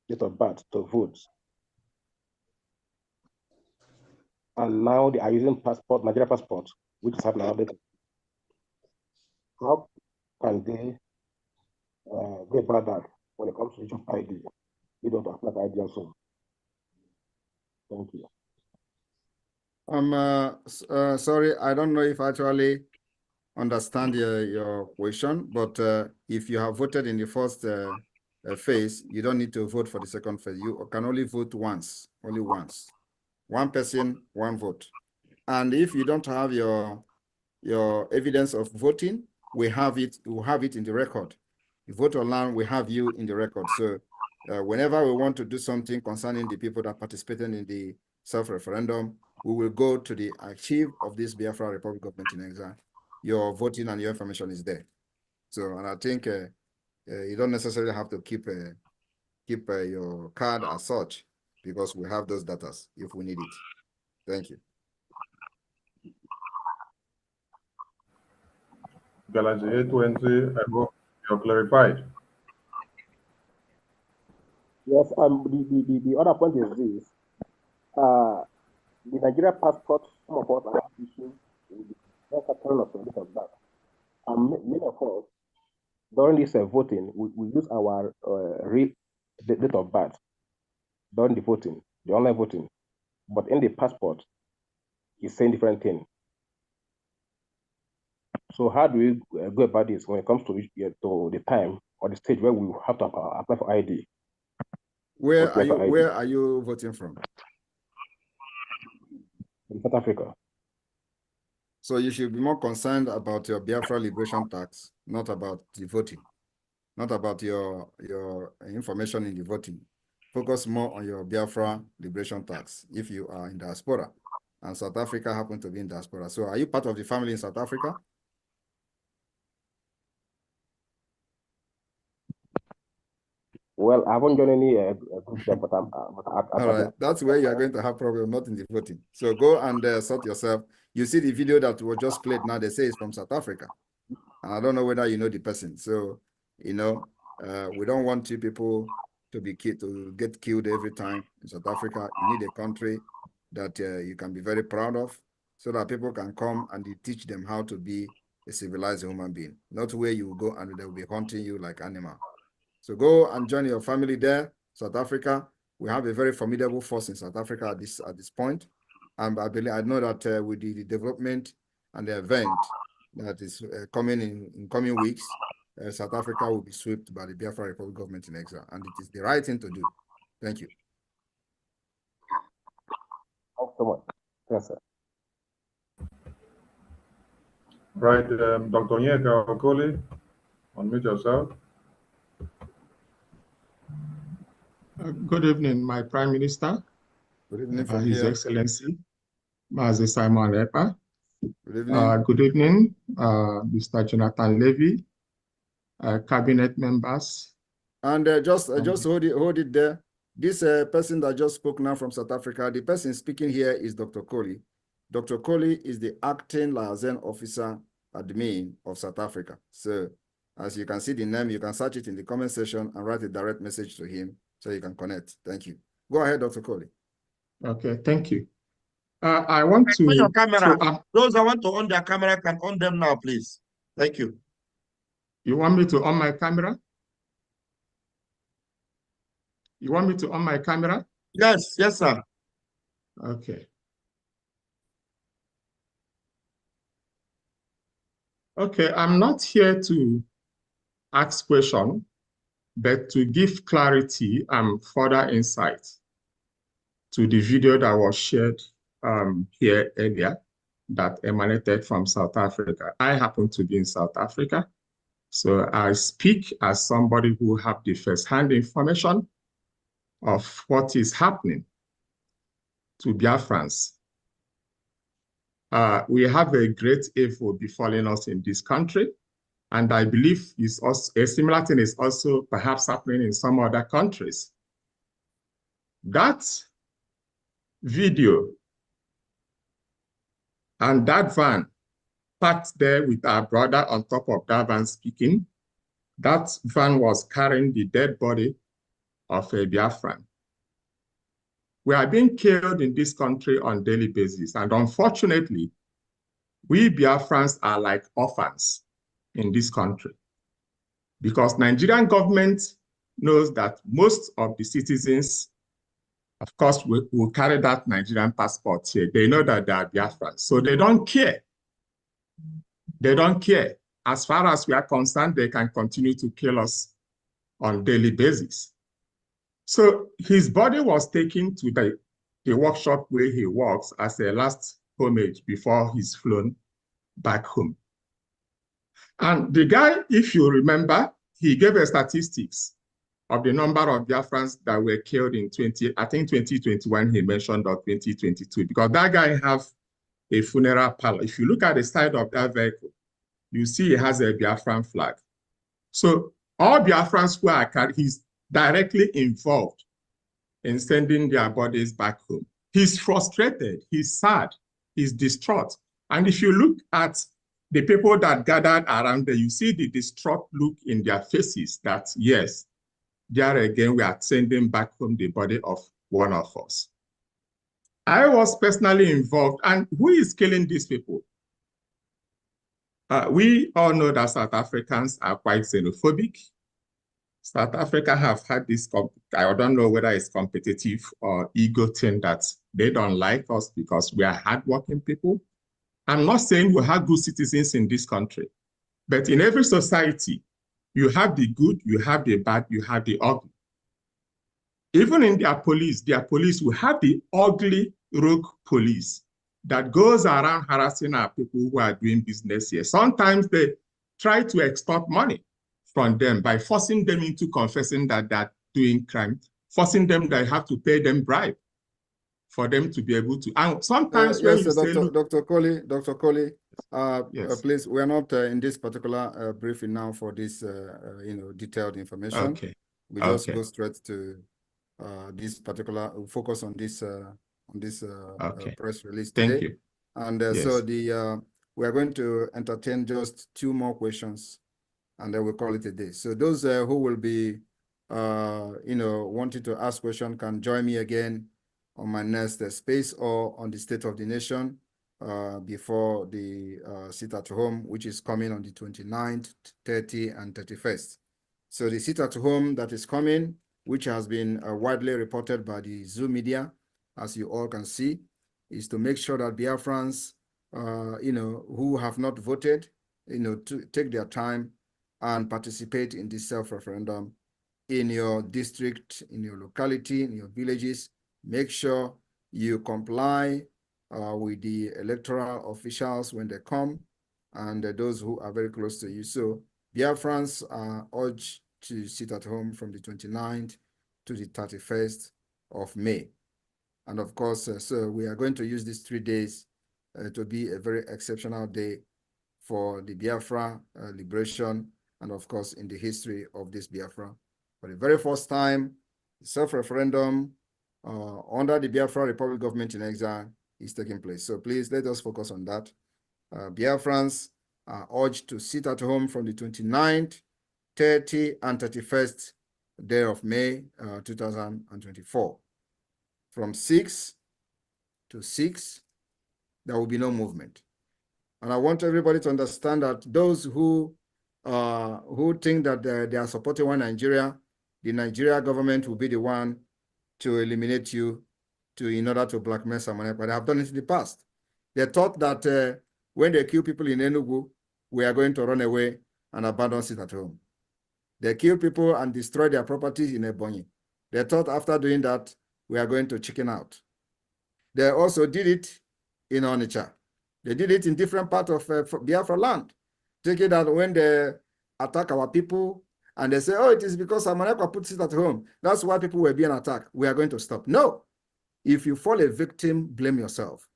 date of birth to vote. And now they are using passport, Nigeria passport, which is happening nowadays. How can they go about that when it comes to issue of ID? You don't apply for ID also. Thank you. I'm sorry, I don't know if I actually understand your question, but if you have voted in the first phase, you don't need to vote for the second phase. You can only vote once, only once. One person, one vote. And if you don't have your evidence of voting, we have it in the record. You vote online, we have you in the record. So whenever we want to do something concerning the people that participated in the self-referendum, we will go to the archive of this Biafra Republic Government in Exile. Your voting and your information is there. So, and I think you don't necessarily have to keep your card as such, because we have those data if we need it. Thank you. Galaxy 820, I hope you're clarified. Yes, the other point is this. The Nigeria passport, some of us are issued with the turn of a of that. And many of us, during this voting, we use our real date of birth during the voting, the online voting. But in the passport, it's saying different thing. So how do we go about this when it comes to the time or the stage where we will have to apply for ID. Where are you voting from? In South Africa. So you should be more concerned about your Biafra liberation tax, not about the voting, not about your information in the voting. Focus more on your Biafra liberation tax if you are in diaspora, and South Africa happen to be in diaspora. So are you part of the family in South Africa? Well, I haven't joined any group there, but I'm all right, that's where you are going to have problem, not in the voting. So go and sort yourself. You see the video that was just played now, they say it's from South Africa. And I don't know whether you know the person. So, you know, we don't want you people to get killed every time in South Africa. You need a country that you can be very proud of, so that people can come and you teach them how to be a civilized human being, not where you go and they'll be hunting you like animal. So go and join your family there, South Africa. We have a very formidable force in South Africa at this point. And I know that with the development and the event that is coming in coming weeks, South Africa will be swept by the Biafra Republic government in exile. And it is the right thing to do. Thank you. Thanks so much. Yes, sir. Right, Dr. Onyeka Okoli, unmute yourself. Good evening, my Prime Minister. Good evening from His here. Excellency, Mazi Simon Ekpa. Good evening. Good evening, Mr. Jonathan Levy, cabinet members. And just hold it there. This person that just spoke now from South Africa, the person speaking here is Dr. Koli. Dr. Koli is the acting liaison officer admin of South Africa. So as you can see the name, you can search it in the comment section and write a direct message to him so you can connect. Thank you. Go ahead, Dr. Koli. Okay, thank you. I want to... On your camera. Those that want to on their camera can on them now, please. Thank you. You want me to on my camera? You want me to on my camera? Yes, yes, sir. Okay. Okay, I'm not here to ask questions, but to give clarity and further insight to the video that was shared here earlier that emanated from South Africa. I happen to be in South Africa, so I speak as somebody who have the first-hand information of what is happening to Biafrans. We have a great evil befalling us in this country, and I believe a similar thing is also perhaps happening in some other countries. That video and that van parked there with our brother on top of that van speaking, that van was carrying the dead body of a Biafran. We are being killed in this country on a daily basis. And unfortunately, we Biafrans are like orphans in this country, because Nigerian government knows that most of the citizens, of course, will carry that Nigerian passport here. They know that they are Biafrans, so they don't care. They don't care. As far as we are concerned, they can continue to kill us on a daily basis. So his body was taken to the workshop where he works as a last homage before he's flown back home. And the guy, if you remember, he gave a statistics of the number of Biafrans that were killed in 2021, he mentioned, or 2022, because that guy have a funeral parlor. If you look at the side of that vehicle, you see it has a Biafran flag. So all Biafrans who are carried, he's directly involved in sending their bodies back home. He's frustrated, he's sad, he's distraught. And if you look at the people that gathered around there, you see the distraught look in their faces that, yes, there again, we are sending back home the body of one of us. I was personally involved, and who is killing these people? We all know that South Africans are quite xenophobic. South Africa have had this, I don't know whether it's competitive or ego thing, that they don't like us because we are hardworking people. I'm not saying we have good citizens in this country, but in every society, You have the good, you have the bad, you have the ugly. Even in their police will have the ugly rogue police that goes around harassing our people who are doing business here. Sometimes they try to extort money from them by forcing them into confessing that they're doing crime, forcing them that have to pay them bribe for them to be able to. And sometimes when Yes, you say, Dr. Coley, yes. please, we are not in this particular briefing now for this, detailed information. Okay. We just go straight to this particular focus on this press release today. Thank you. And Yes. so we are going to entertain just 2 more questions, and then we'll call it a day. So those who will be, wanting to ask question can join me again on my next space or on the State of the Nation before the sit at home, which is coming on the 29th, 30, and 31st. So the sit at home that is coming, which has been widely reported by the Zoom media, as you all can see, is to make sure that Biafrans, who have not voted, to take their time and participate in this self-referendum in your district, in your locality, in your villages. Make sure you comply with the electoral officials when they come and those who are very close to you. So Biafrans are urged to sit at home from the 29th to the 31st of May. And of course, so we are going to use these 3 days to be a very exceptional day for the Biafra liberation and of course in the history of this Biafra. For the very first time, self-referendum under the Biafra Republic government in exile is taking place. So please let us focus on that. Biafrans are urged to sit at home from the 29th, 30, and 31st day of May 2024. From 6 to 6, there will be no movement. And I want everybody to understand that those who think that they are supporting one Nigeria, the Nigeria government will be the one to eliminate you in order to blackmail someone. But they have done it in the past. They thought that when they kill people in Enugu, we are going to run away and abandon it at home. They kill people and destroy their properties in Ebonyi. They thought after doing that, we are going to chicken out. They also did it in Onitsha. They did it in different parts of Biafra land, thinking that when they attack our people and they say, oh, it is because Amanekwa puts it at home, that's why people were being attacked, we are going to stop. No. If you fall a victim, blame yourself.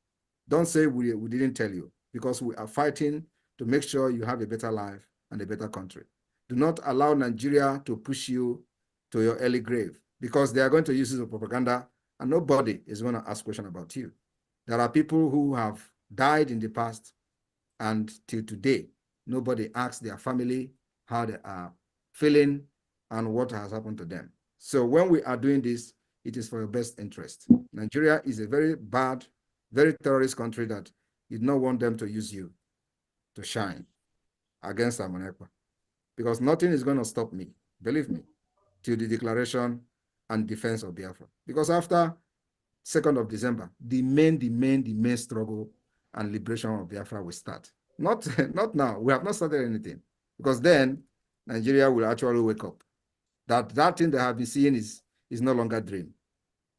Don't say we didn't tell you, because we are fighting to make sure you have a better life and a better country. Do not allow Nigeria to push you to your early grave, because they are going to use it as propaganda and nobody is going to ask questions about you. There are people who have died in the past, and till today, nobody asks their family how they are feeling and what has happened to them. So when we are doing this, it is for your best interest. Nigeria is a very bad, very terrorist country that you don't want them to use you to shine against Amanekwa, because nothing is going to stop me, believe me, till the declaration and defense of Biafra. Because after 2nd of December, the main struggle and liberation of Biafra will start. Not now. We have not started anything, because then Nigeria will actually wake up. That thing they have been seeing is no longer a dream.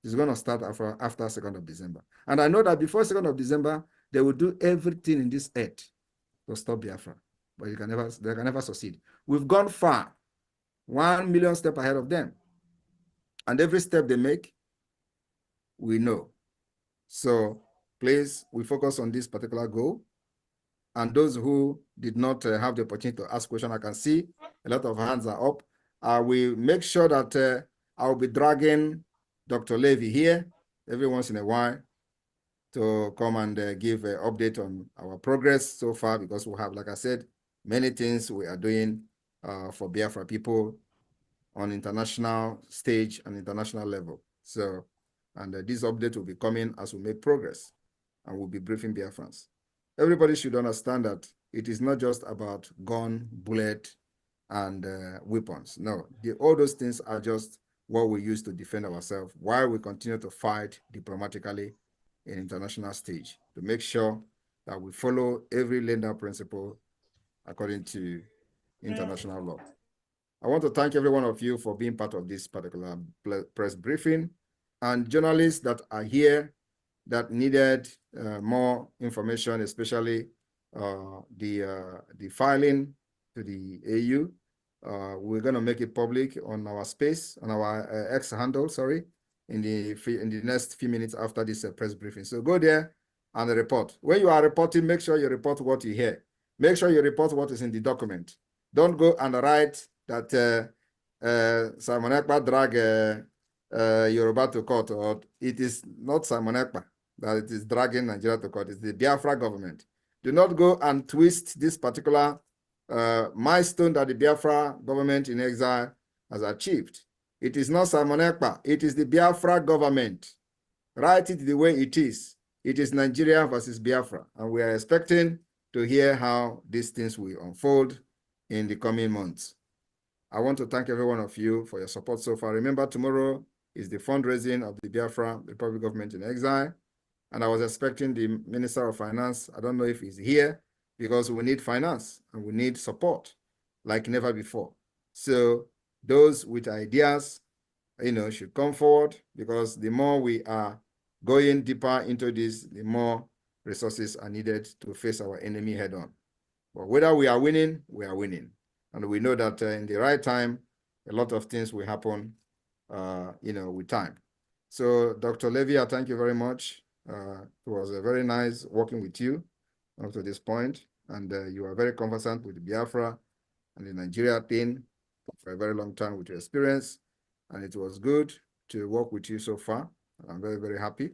It's going to start after 2nd of December. And I know that before 2nd of December, they will do everything in this earth to stop Biafra, but they can never succeed. We've gone far, 1 million steps ahead of them. And every step they make, we know. So please, we focus on this particular goal. And those who did not have the opportunity to ask questions, I can see a lot of hands are up. I will make sure that I'll be dragging Dr. Levy here every once in a while to come and give an update on our progress so far, because we have, like I said, many things we are doing for Biafra people on international stage and international level. So, and this update will be coming as we make progress, and we'll be briefing Biafrans. Everybody should understand that it is not just about gun, bullet, and weapons. No, all those things are just what we use to defend ourselves while we continue to fight diplomatically in international stage to make sure that we follow every lender principle according to international law. I want to thank every one of you for being part of this particular press briefing, and journalists that are here that needed more information, especially the filing to the AU. We're going to make it public on our space, on our X handle, sorry, in the next few minutes after this press briefing. So go there and report. When you are reporting, make sure you report what you hear. Make sure you report what is in the document. Don't go and write that Simon Ekpa drag Yoruba to court, or it is not Simon Ekpa that it is dragging Nigeria to court. It's the Biafra government. Do not go and twist this particular milestone that the Biafra government in exile has achieved. It is not Simon Ekpa. It is the Biafra government. Write it the way it is. It is Nigeria versus Biafra. And we are expecting to hear how these things will unfold in the coming months. I want to thank every one of you for your support so far. Remember, tomorrow is the fundraising of the Biafra Republic government in exile. And I was expecting the Minister of Finance. I don't know if he's here, because we need finance and we need support like never before. So those with ideas, should come forward, because the more we are going deeper into this, the more resources are needed to face our enemy head on. But whether we are winning, we are winning. And we know that in the right time, a lot of things will happen, with time. So Dr. Levy, I thank you very much. It was very nice working with you up to this point. And you are very conversant with the Biafra and the Nigeria thing for a very long time with your experience. And it was good to work with you so far. I'm very, very happy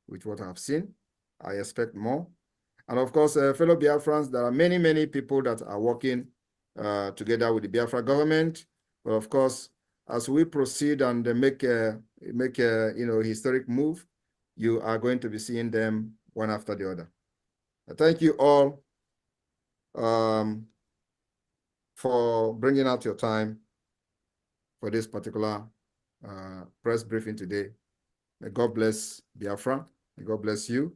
with what I've seen. I expect more. And of course, fellow Biafrans, there are many, many people that are working together with the Biafra government. But of course, as we proceed and make a historic move, you are going to be seeing them one after the other. Thank you all for bringing out your time for this particular press briefing today. May God bless Biafra. May God bless you.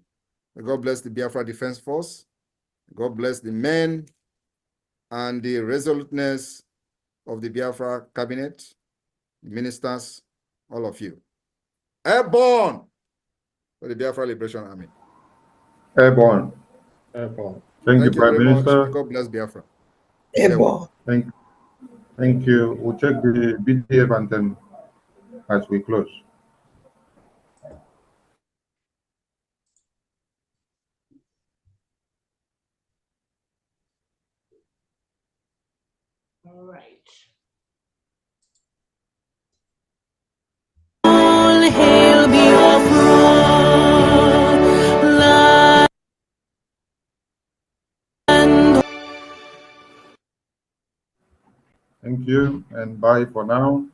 May God bless the Biafra Defense Force. May God bless the men and the resoluteness of the Biafra cabinet, the ministers, all of you. Airborne for the Biafra Liberation Army. Airborne. Airborne. Thank you, Prime very Minister. much. May God bless Biafra. Airborne. Thank you. We'll check the BTF anthem as we close. All right. All hail Biafra, land. Thank you, and bye for now.